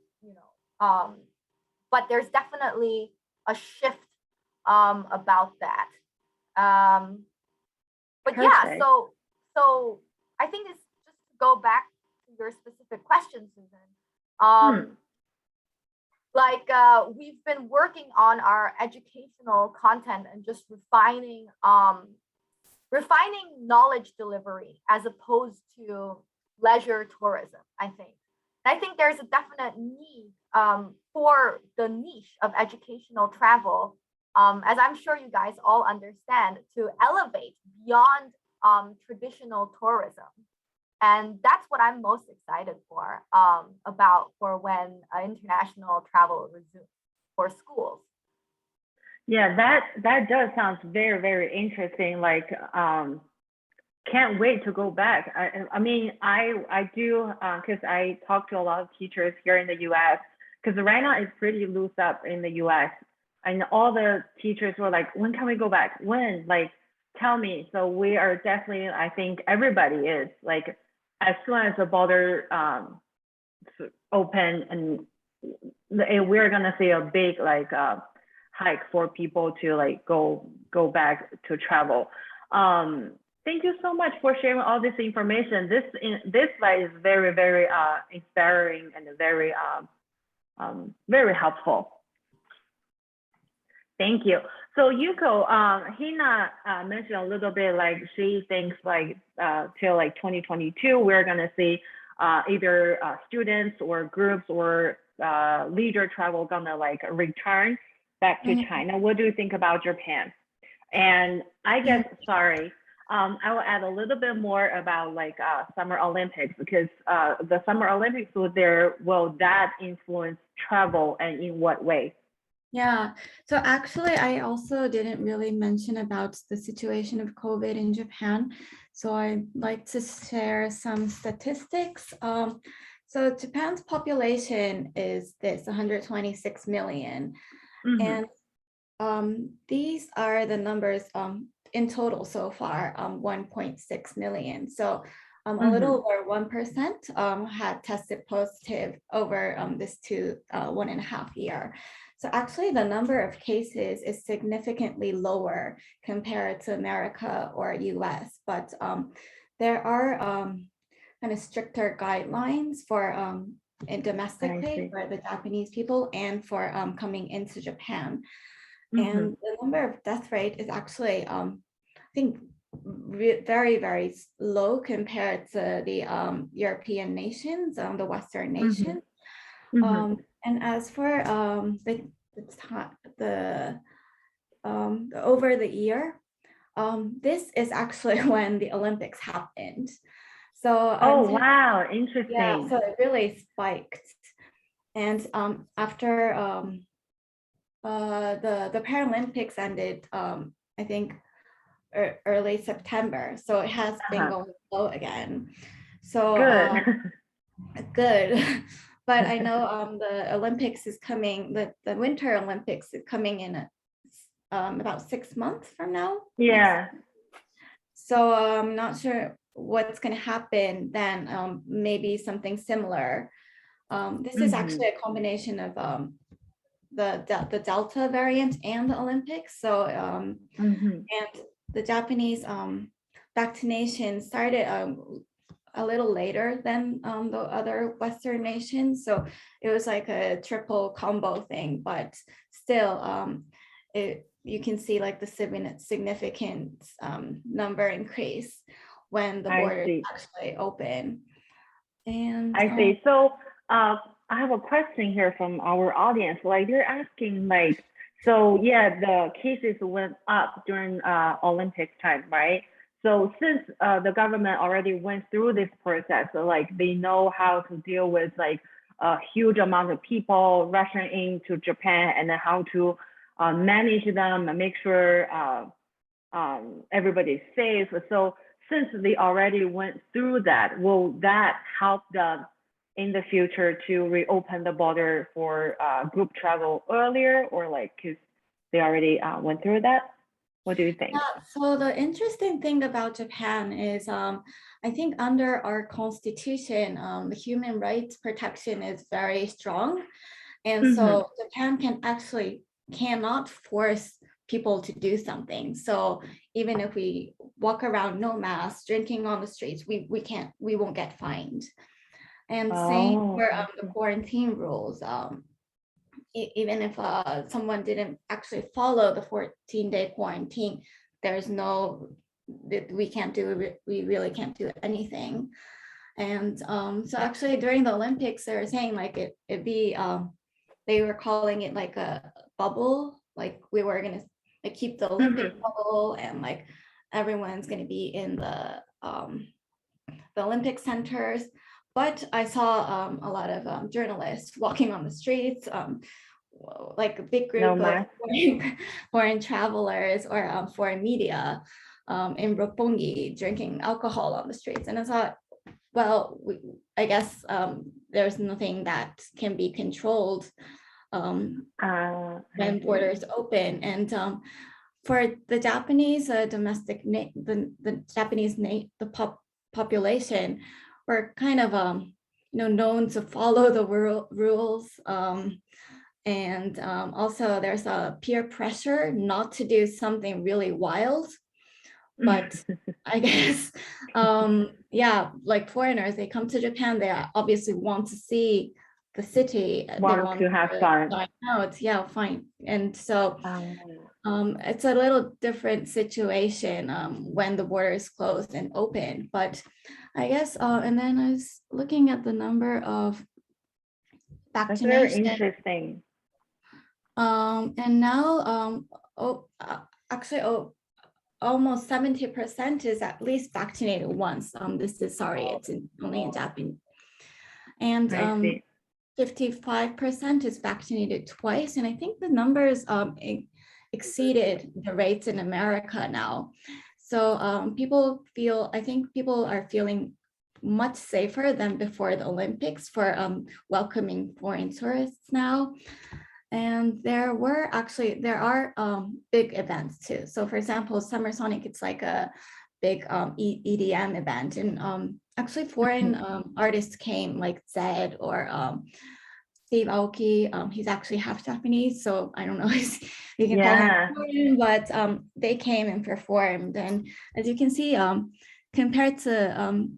Speaker 2: but there's definitely a shift about that. But
Speaker 1: Perfect.
Speaker 2: yeah, so I think it's just to go back to your specific question, Susan. Like we've been working on our educational content and just refining knowledge delivery as opposed to leisure tourism, I think. And I think there's a definite need for the niche of educational travel, as I'm sure you guys all understand, to elevate beyond traditional tourism. And that's what I'm most excited for when international travel resumes for schools.
Speaker 1: Yeah, that does sound very, very interesting. Like, can't wait to go back. I mean, I do, because I talk to a lot of teachers here in the U.S. because right now it's pretty loose up in the U.S. and all the teachers were like, when can we go back? When? Like, tell me. So we are definitely, I think everybody is like, as soon as the border open and we're gonna see a big like hike for people to like go back to travel. Thank you so much for sharing all this information. This slide is very, very inspiring and very very helpful. Thank you. So Yuko, Hina mentioned a little bit like she thinks like till like 2022 we're gonna see either students or groups or leisure travel gonna like return back to China. What do you think about Japan? And I guess, sorry, I will add a little bit more about like Summer Olympics, because the Summer Olympics will that influence travel and in what way?
Speaker 3: Yeah, so actually, I also didn't really mention about the situation of COVID in Japan. So I'd like to share some statistics. So Japan's population is 126 million. And these are the numbers in total so far, 1.6 million. So a little over 1% had tested positive over this 1.5 year. So actually the number of cases is significantly lower compared to America or US, but there are kind of stricter guidelines for domestically for the Japanese people and for coming into Japan. And the number of death rate is actually, I think, very, very low compared to the European nations, the Western nations. And as for the over the year, this is actually when the Olympics happened. So
Speaker 1: Oh, wow, interesting.
Speaker 3: yeah, so it really spiked. And after the Paralympics ended, I think early September. So it has been going slow again. So
Speaker 1: Good.
Speaker 3: good. But I know the Olympics is coming, the Winter Olympics is coming in about 6 months from now.
Speaker 1: Yeah.
Speaker 3: So I'm not sure what's going to happen then. Maybe something similar. This is actually a combination of the Delta variant and the Olympics. So and the Japanese vaccination started a little later than the other Western nations. So it was like a triple combo thing, but still you can see like the significant number increase when the borders actually open. And
Speaker 1: I see. So I have a question here from our audience. Like they're asking like, so yeah, the cases went up during Olympic time, right? So since the government already went through this process, so like they know how to deal with like a huge amount of people rushing into Japan and then how to manage them and make sure everybody's safe. So since they already went through that, will that help them in the future to reopen the border for group travel earlier, or like because they already went through that? What do you think?
Speaker 3: So the interesting thing about Japan is, I think under our constitution, the human rights protection is very strong. And so Japan cannot force people to do something. So even if we walk around no mask, drinking on the streets, we won't get fined. And same for the quarantine rules. Even if someone didn't actually follow the 14-day quarantine, there's no that we really can't do anything. And so actually during the Olympics, they were saying like it'd be they were calling it like a bubble, like we were gonna like keep the Olympic bubble, and like everyone's gonna be in the Olympic centers. But I saw a lot of journalists walking on the streets, like a big group of foreign travelers or foreign media in Roppongi drinking alcohol on the streets. And I thought, well, I guess there's nothing that can be controlled when borders open. And for the Japanese population, we're kind of known to follow the rules. And also there's a peer pressure not to do something really wild. But I guess, yeah, like foreigners, they come to Japan, they obviously want to see the city. They want
Speaker 1: to have fun.
Speaker 3: Out. Yeah, fine. And so it's a little different situation when the border is closed and open. But I guess, and then I was looking at the number of vaccinations.
Speaker 1: That's very interesting.
Speaker 3: And now, almost 70% is at least vaccinated once. This is it's only in Japanese. And 55% is vaccinated twice. And I think the numbers exceeded the rates in America now. So I think people are feeling much safer than before the Olympics for welcoming foreign tourists now. And there are big events too. So for example, Summer Sonic, it's like a big EDM event. And actually foreign artists came, like Zed or Steve Aoki. He's actually half Japanese, so I don't know if you can call him foreign, but they came and performed. And as you can see, compared to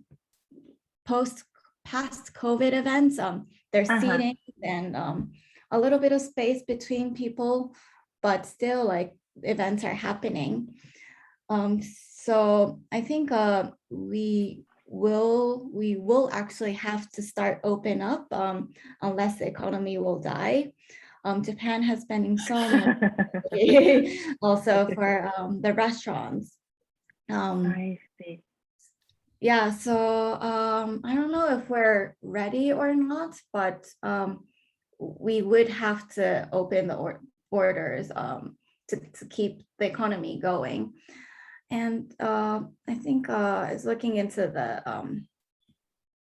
Speaker 3: past COVID events, there's seating and a little bit of space between people, but still like events are happening. So I think we will actually have to start open up unless the economy will die. Japan has spending so much also for the restaurants.
Speaker 1: I see.
Speaker 3: Yeah, so I don't know if we're ready or not, but we would have to open the borders to keep the economy going. And I think I was looking into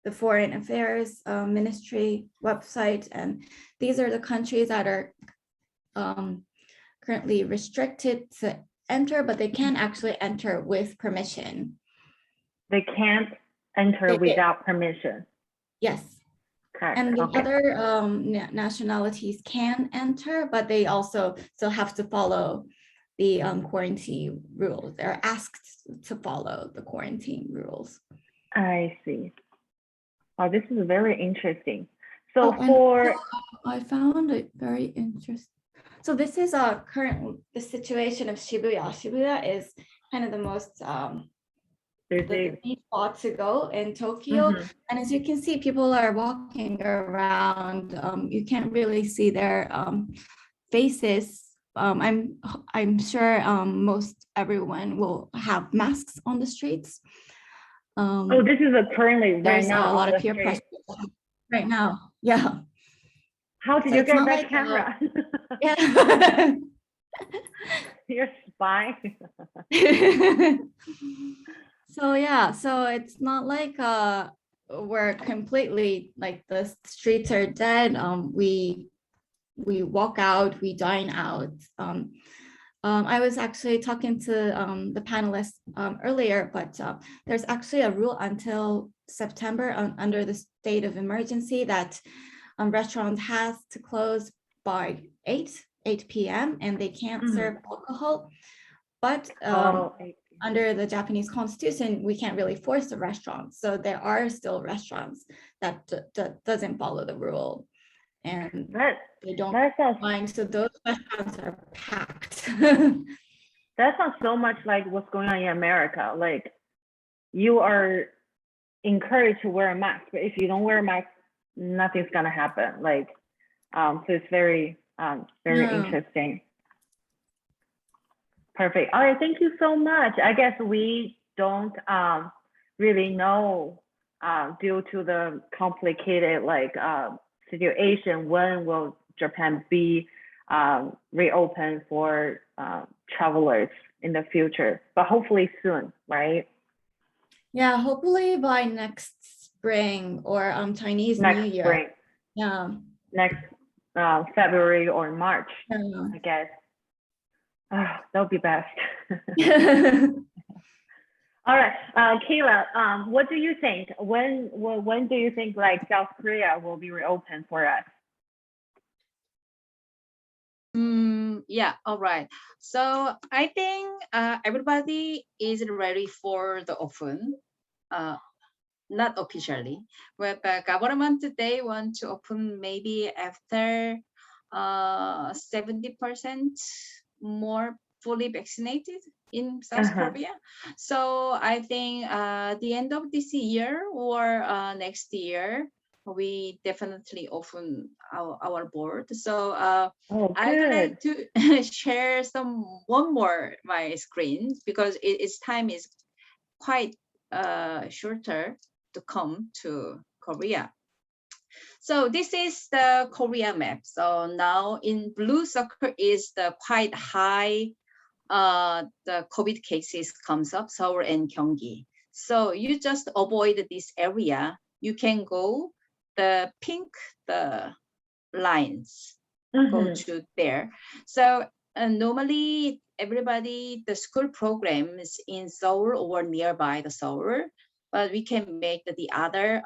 Speaker 3: the Foreign Affairs Ministry website, and these are the countries that are currently restricted to enter, but they can actually enter with permission.
Speaker 1: They can't enter
Speaker 3: They-
Speaker 1: without permission.
Speaker 3: Yes.
Speaker 1: Correct.
Speaker 3: And the
Speaker 1: Okay.
Speaker 3: other nationalities can enter, but they also still have to follow the quarantine rules. They're asked to follow the quarantine rules.
Speaker 1: I see. Oh, this is very interesting. So
Speaker 3: Oh, and
Speaker 1: for
Speaker 3: I found it very interesting. So this is the situation of Shibuya. Shibuya is kind of the most the main spot to go in Tokyo.
Speaker 1: Mhm.
Speaker 3: And as you can see, people are walking around. You can't really see their faces. I'm sure most everyone will have masks on the streets.
Speaker 1: Oh, this is currently right
Speaker 3: There's
Speaker 1: now
Speaker 3: a lot
Speaker 1: on
Speaker 3: of
Speaker 1: the
Speaker 3: peer
Speaker 1: street.
Speaker 3: pressure right now. Yeah.
Speaker 1: How did
Speaker 3: So
Speaker 1: you
Speaker 3: it's
Speaker 1: get
Speaker 3: not
Speaker 1: that
Speaker 3: like,
Speaker 1: camera?
Speaker 3: Yeah.
Speaker 1: You're spy.
Speaker 3: So yeah, so it's not like we're completely like the streets are dead. We walk out, we dine out. I was actually talking to the panelists earlier, but there's actually a rule until September under the state of emergency that restaurants has to close by 8 p.m. and they can't serve alcohol. But
Speaker 1: Oh,
Speaker 3: under the Japanese constitution, we can't really force the restaurants. So there are still restaurants that doesn't follow the rule, and they don't
Speaker 1: that sounds
Speaker 3: mind. So those restaurants are packed.
Speaker 1: that sounds so much like what's going on in America. Like you are encouraged to wear a mask, but if you don't wear a mask, nothing's gonna happen. Like so it's very
Speaker 3: Yeah.
Speaker 1: interesting. Perfect. All right, thank you so much. I guess we don't really know due to the complicated like situation when will Japan be reopened for travelers in the future, but hopefully soon, right?
Speaker 3: Yeah, hopefully by next spring or Chinese
Speaker 1: Next
Speaker 3: New Year.
Speaker 1: spring,
Speaker 3: Yeah.
Speaker 1: next February or March,
Speaker 3: Yeah.
Speaker 1: I guess. That would be best. All right, Kayla, what do you think? When do you think like South Korea will be reopened for us?
Speaker 4: Yeah, all right. So I think everybody is ready for the open, not officially, but the government they want to open maybe after 70% more fully vaccinated in South Korea. So I think the end of this year or next year, we definitely open our board. So I'd like to share one more my screen because its time is quite shorter to come to Korea. So this is the Korea map. So now in blue circle is the quite high the COVID cases comes up, Seoul and Gyeonggi. So you just avoid this area. You can go the pink, the lines go to there. So normally everybody, the school programs in Seoul or nearby the Seoul, but we can make the other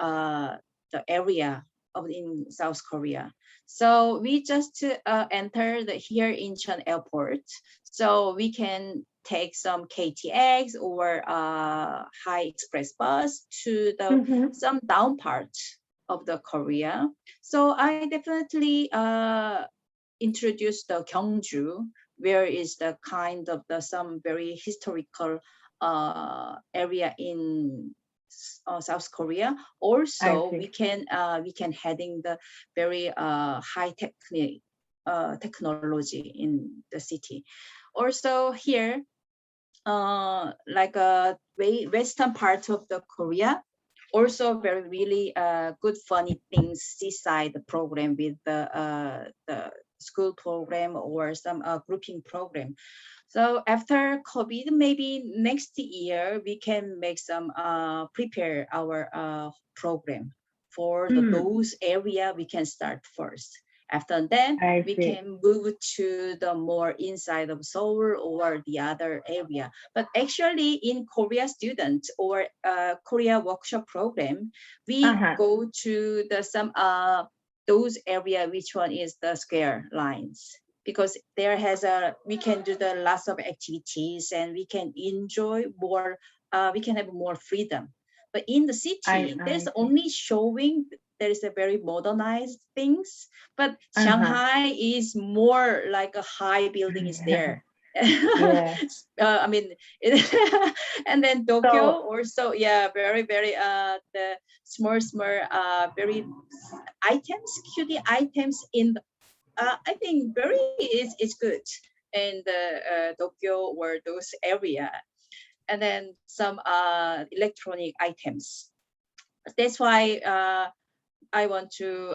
Speaker 4: the area of in South Korea. So we just enter here Incheon Airport. So we can take some KTX or high express bus to the some down part of the Korea. So I definitely introduced the Gyeongju, where is the kind of the some very historical area in South Korea. Also, we can heading the very high technology in the city. Also here, like a western part of the Korea. Also very really good funny things seaside program with the school program or some grouping program. So after COVID, maybe next year we can make some prepare our program for those area we can start first. After that,
Speaker 1: I
Speaker 4: we
Speaker 1: see.
Speaker 4: can move to the more inside of Seoul or the other area. But actually in Korea student or Korea workshop program, we go to the some those area which one is the square lines, because there has a we can do the lots of activities and we can enjoy more, we can have more freedom. But in the city, there's only showing there is a very modernized things, but Shanghai is more like a high building is there.
Speaker 1: Yeah.
Speaker 4: I mean, and then Tokyo also, yeah, very the small very items, cutie items in I think very is good in the Tokyo or those area, and then some electronic items. That's why I want to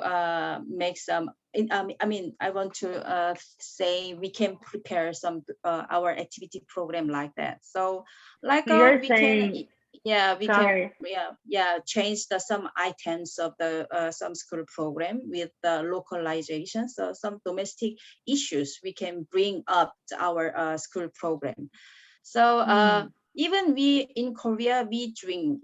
Speaker 4: make some. I mean, I want to say we can prepare some our activity program like that. So, like
Speaker 1: you're
Speaker 4: we
Speaker 1: saying,
Speaker 4: can, yeah, we
Speaker 1: sorry.
Speaker 4: can, change the some items of the some school program with the localization. So some domestic issues we can bring up to our school program. So even we in Korea we drink.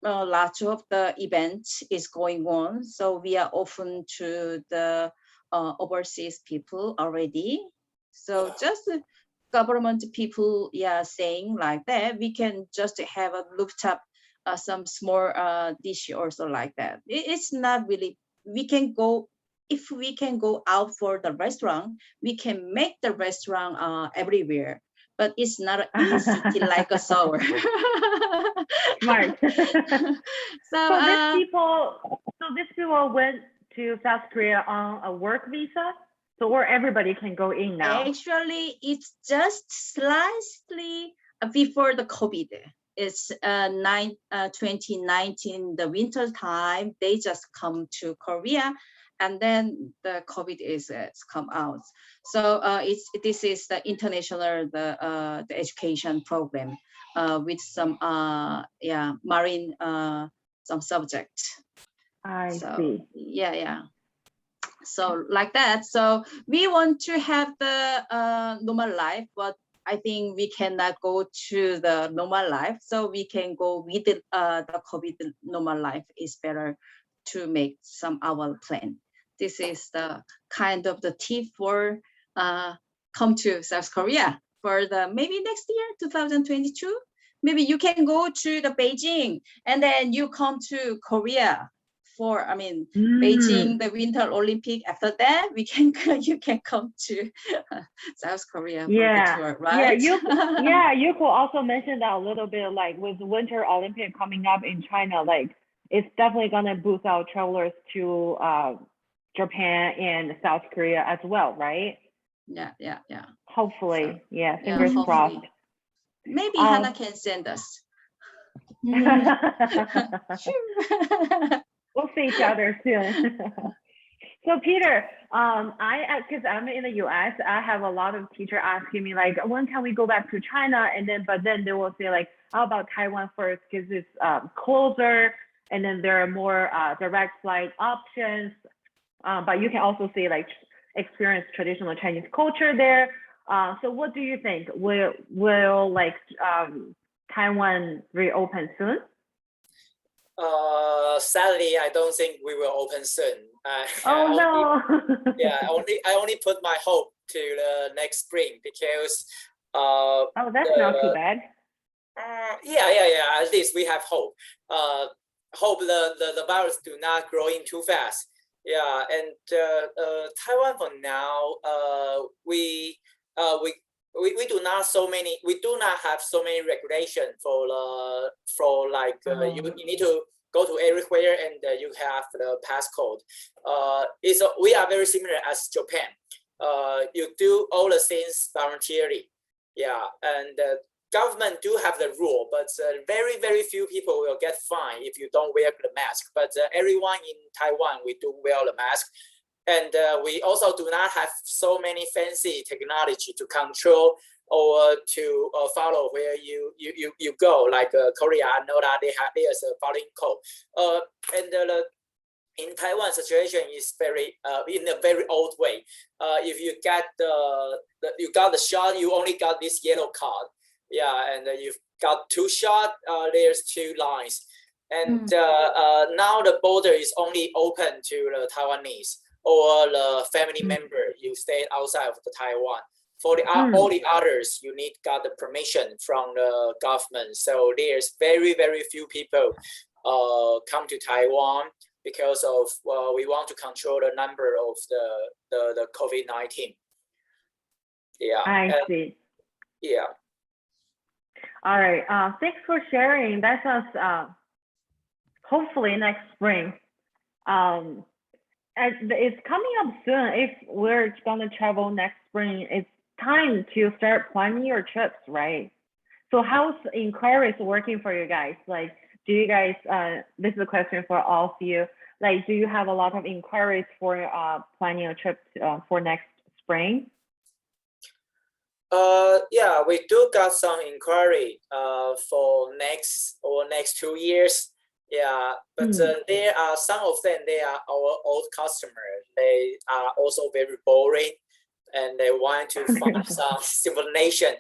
Speaker 4: Lots of the events is going on, so we are open to the overseas people already. So just the government people, yeah, saying like that, we can just have a rooftop, some small dish also like that. It's not really. We can go if we can go out for the restaurant. We can make the restaurant everywhere, but it's not in the city like a Seoul.
Speaker 1: Smart.
Speaker 4: So
Speaker 1: these people went to South Korea on a work visa, so or everybody can go in now.
Speaker 4: Actually, it's just slightly before the COVID. It's 2019, the winter time. They just come to Korea, and then the COVID is come out. So this is the international the education program with some marine some subject.
Speaker 1: I
Speaker 4: So,
Speaker 1: see.
Speaker 4: Yeah. So like that. So we want to have the normal life, but I think we cannot go to the normal life. So we can go with the COVID normal life is better to make some our plan. This is the kind of the tip for come to South Korea for the maybe next year, 2022. Maybe you can go to the Beijing and then you come to Korea for, I mean, Beijing, the Winter Olympic. After that, you can come to South Korea for the tour, right?
Speaker 1: You could also mention that a little bit, like with Winter Olympic coming up in China, like it's definitely gonna boost our travelers to Japan and South Korea as well, right?
Speaker 4: Yeah.
Speaker 1: Hopefully,
Speaker 4: so,
Speaker 1: fingers crossed.
Speaker 4: Maybe Hannah can send us.
Speaker 1: We'll see each other soon. So Peter, because I'm in the US, I have a lot of teachers asking me like, when can we go back to China? But then they will say like, how about Taiwan first? Because it's closer, and then there are more direct flight options. But you can also say like experience traditional Chinese culture there. So what do you think? Will like Taiwan reopen soon?
Speaker 5: Sadly, I don't think we will open soon.
Speaker 1: No.
Speaker 5: I only put my hope to the next spring because.
Speaker 1: That's not too bad.
Speaker 5: At least we have hope. Hope the virus do not grow in too fast. Yeah, and Taiwan for now, we do not have so many regulations for like you need to go to everywhere and you have the passcode. We are very similar as Japan. You do all the things voluntarily. Yeah, and government do have the rule, but very few people will get fined if you don't wear the mask. But everyone in Taiwan, we do wear the mask. And we also do not have so many fancy technology to control or to follow where you go. Like Korea, I know that there's a following code. In Taiwan, situation is very in a very old way. If you get you got the shot, you only got this yellow card. Yeah, and you've got 2 shots. There's 2 lines, and now the border is only open to the Taiwanese or the family member you stay outside of the Taiwan. For the all the others, you need got the permission from the government. So there's very few people come to Taiwan because of we want to control the number of the COVID-19. Yeah.
Speaker 1: I see.
Speaker 5: Yeah.
Speaker 1: All right. Thanks for sharing. That sounds hopefully next spring. As it's coming up soon. If we're going to travel next spring, it's time to start planning your trips, right? So how's inquiries working for you guys? Like, do you guys, this is a question for all of you, like, do you have a lot of inquiries for planning a trip for next spring?
Speaker 5: Yeah, we do got some inquiry for next 2 years. Yeah, but there are some of them, they are our old customers. They are also very boring and they want to find some stimulation,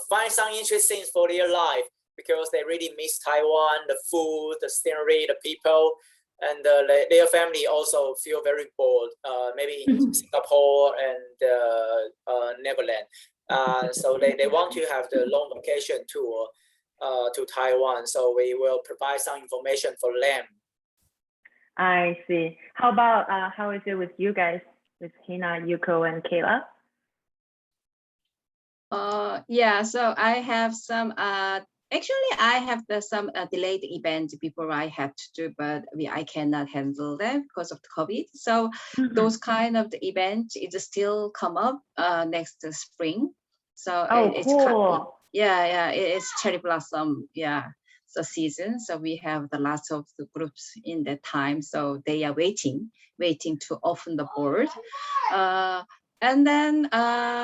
Speaker 5: find some interesting for their life because they really miss Taiwan, the food, the scenery, the people, and their family also feel very bored, maybe in Singapore and Netherlands. So they want to have the long vacation tour to Taiwan. So we will provide some information for them.
Speaker 1: I see. How about, how is it with you guys, with Hina, Yuko, and Kayla?
Speaker 4: Yeah, so I have some, actually I have some delayed events before I have to do, but I cannot handle them because of the COVID. So those kind of the events, it still come up next spring. So it's
Speaker 1: cool.
Speaker 4: Yeah, it's cherry blossom, yeah, the season. So we have the lots of the groups in that time. So they are waiting to open the board. And then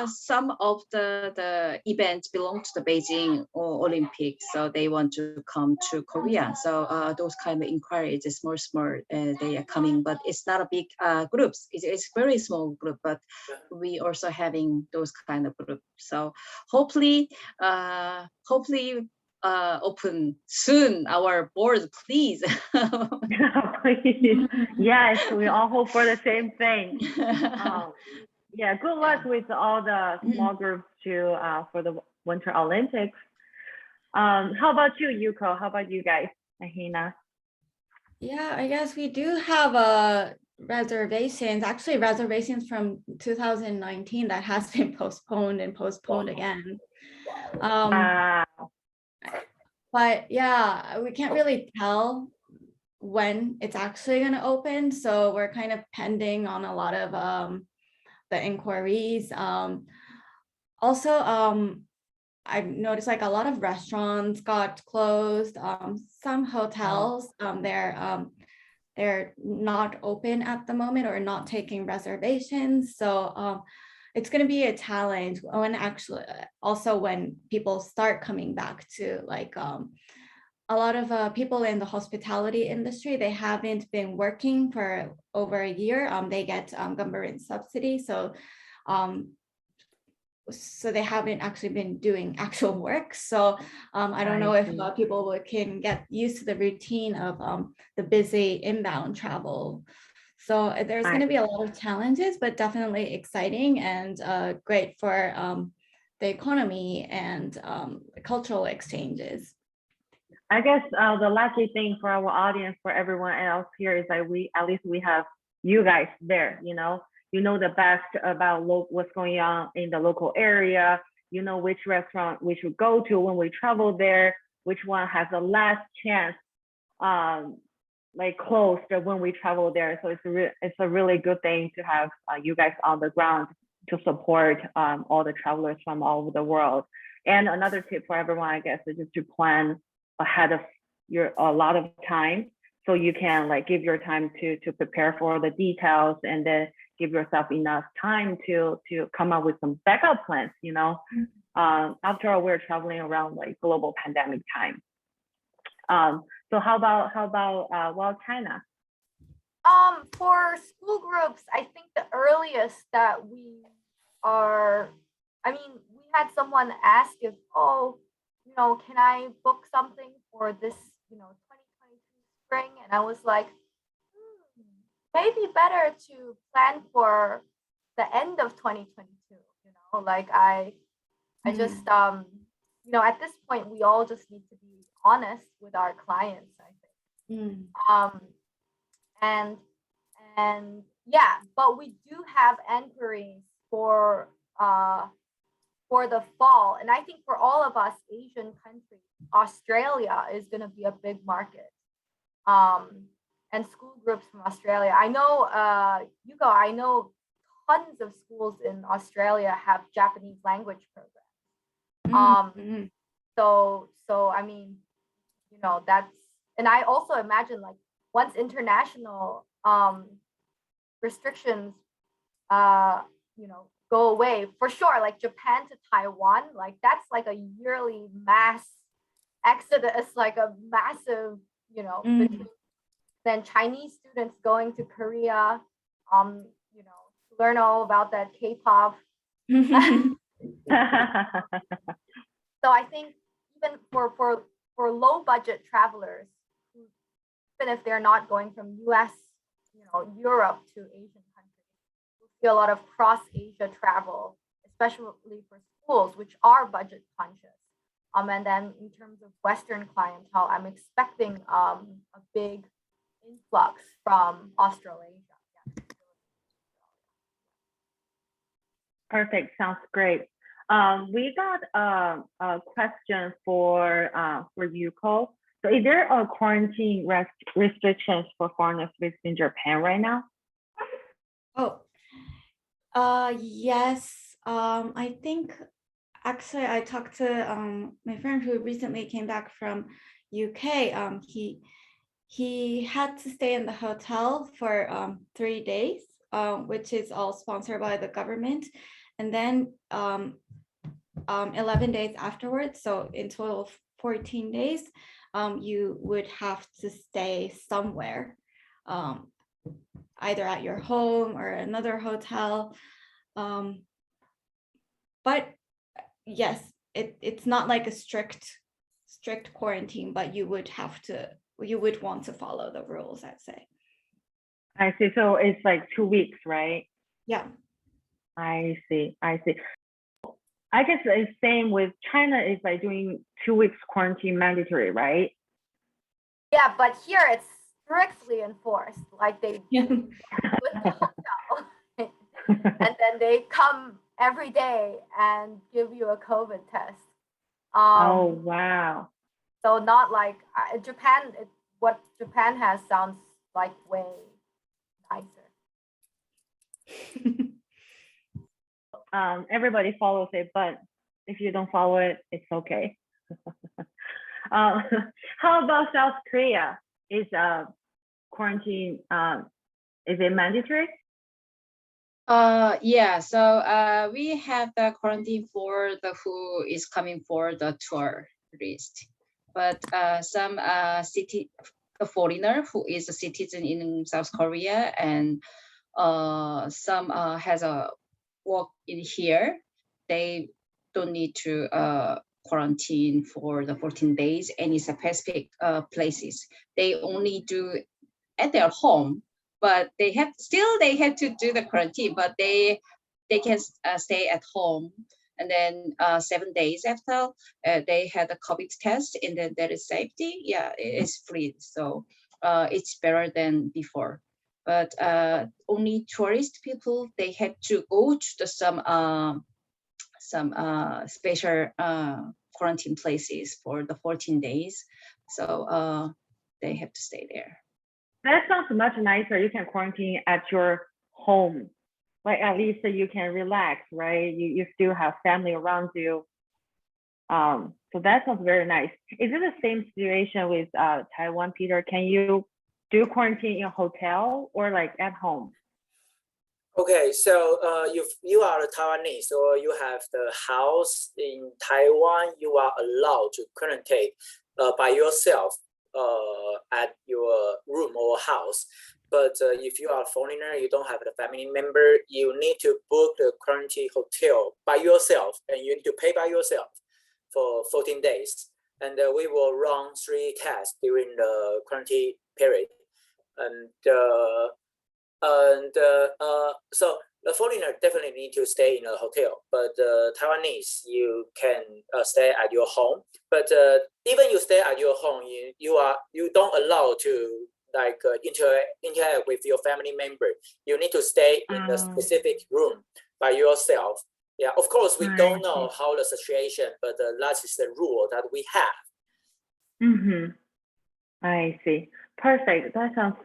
Speaker 4: some of the events belong to the Beijing Olympics, so they want to come to Korea. So those kind of inquiries is more small. They are coming, but it's not a big groups. It's very small group, but we also having those kind of groups. So hopefully, open soon our board, please.
Speaker 1: Please. Yes, we all hope for the same thing. Yeah, good luck with all the small groups too for the Winter Olympics. How about you, Yuko? How about you guys, Ahina?
Speaker 3: Yeah, I guess we do have reservations, actually reservations from 2019 that has been postponed again. But yeah, we can't really tell when it's actually going to open. So we're kind of pending on a lot of the inquiries. Also, I've noticed like a lot of restaurants got closed. Some hotels, they're not open at the moment or not taking reservations. So it's going to be a challenge when actually also when people start coming back to like a lot of people in the hospitality industry, they haven't been working for over a year. They get government subsidy. So they haven't actually been doing actual work. So I don't know if people can get used to the routine of the busy inbound travel. So there's going to be a lot of challenges, but definitely exciting and great for the economy and cultural exchanges.
Speaker 1: I guess the lucky thing for our audience, for everyone else here, is that at least we have you guys there. You know the best about what's going on in the local area. You know which restaurant we should go to when we travel there, which one has the last chance like closed when we travel there. So it's a really good thing to have you guys on the ground to support all the travelers from all over the world. And another tip for everyone, I guess, is just to plan ahead of a lot of time, so you can like give your time to prepare for the details, and then give yourself enough time to come up with some backup plans. After all, we're traveling around like global pandemic time. So how about well, China?
Speaker 2: For school groups, I think the earliest that we are, we had someone ask if, can I book something for this, 2022 spring? And I was like, maybe better to plan for the end of 2022, like I just, at this point, we all just need to be honest with our clients, I think. And yeah, but we do have inquiries for the fall. And I think for all of us Asian countries, Australia is going to be a big market. And school groups from Australia. I know, Yuko, I know tons of schools in Australia have Japanese language programs. So I mean, that's, and I also imagine like once international restrictions, go away, for sure, like Japan to Taiwan, like that's like a yearly mass exodus, like a massive, then Chinese students going to Korea, to learn all about that K-pop. So I think even for low budget travelers, even if they're not going from US, Europe to Asian countries, we'll see a lot of cross-Asia travel, especially for schools, which are budget conscious. And then in terms of Western clientele, I'm expecting a big influx from Australasia.
Speaker 1: Perfect. Sounds great. We got a question for Yuko. So is there a quarantine restrictions for foreigners visiting Japan right now?
Speaker 3: Yes. I think actually I talked to my friend who recently came back from UK. He had to stay in the hotel for 3 days, which is all sponsored by the government, and then 11 days afterwards. So in total 14 days, you would have to stay somewhere, either at your home or another hotel. But yes, it's not like a strict quarantine, but you would want to follow the rules, I'd say.
Speaker 1: I see. So it's like 2 weeks, right?
Speaker 3: Yeah.
Speaker 1: I see. I guess it's same with China, is like doing 2 weeks quarantine mandatory, right?
Speaker 2: Yeah, but here it's strictly enforced. Like they with the hotel, and then they come every day and give you a COVID test.
Speaker 1: Oh wow!
Speaker 2: So not like Japan. What Japan has sounds like way nicer.
Speaker 1: Everybody follows it, but if you don't follow it, it's okay. How about South Korea? Is quarantine, is it mandatory?
Speaker 4: Yeah, so we have the quarantine for the who is coming for the tourist, but some the foreigner who is a citizen in South Korea, and some has a work in here, they don't need to quarantine for the 14 days any specific places. They only do at their home, but they have to do the quarantine, but they can stay at home, and then 7 days after they had a COVID test, and then there is safety. Yeah, it's free, so it's better than before. But only tourist people, they had to go to some special quarantine places for the 14 days, so they have to stay there.
Speaker 1: That sounds much nicer. You can quarantine at your home, like at least you can relax, right? You still have family around you. So that sounds very nice. Is it the same situation with Taiwan, Peter? Can you do quarantine in a hotel or like at home?
Speaker 5: Okay, so if you are a Taiwanese or you have the house in Taiwan, you are allowed to quarantine by yourself at your room or house. But if you are a foreigner, you don't have a family member, you need to book the quarantine hotel by yourself, and you need to pay by yourself for 14 days. And we will run 3 tests during the quarantine period. So the foreigner definitely need to stay in a hotel, but Taiwanese, you can stay at your home. But even you stay at your home, you don't allow to like interact with your family member. You need to stay in a specific room by yourself. Yeah, of course, we don't know how the situation, but that is the rule that we have.
Speaker 1: Mm-hmm. I see. Perfect. That sounds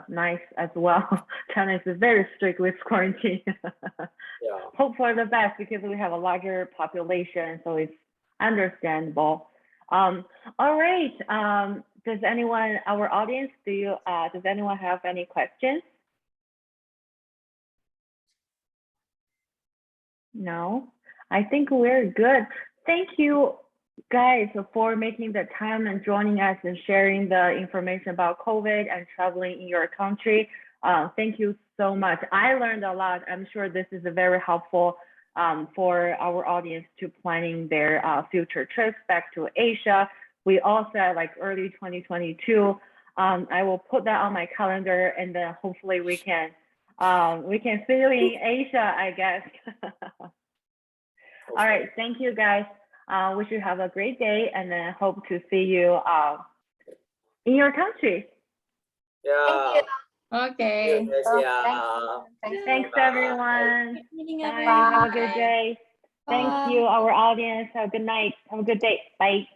Speaker 1: nice as well. China is very strict with quarantine.
Speaker 5: Yeah.
Speaker 1: Hope for the best because we have a larger population, so it's understandable. All right. Does anyone, our audience, does anyone have any questions? No, I think we're good. Thank you guys for making the time and joining us and sharing the information about COVID and traveling in your country. Thank you so much. I learned a lot. I'm sure this is very helpful for our audience to planning their future trips back to Asia. We all said like early 2022. I will put that on my calendar, and then hopefully we can see you in Asia, I guess. All right, thank you guys. Wish you have a great day, and then hope to see you in your country.
Speaker 5: Yeah.
Speaker 4: Okay.
Speaker 5: Yeah.
Speaker 1: Thanks everyone.
Speaker 3: Meeting
Speaker 1: Bye.
Speaker 3: everyone.
Speaker 1: Have a good day. Thank you, our audience. Have a good night. Have a good day. Bye.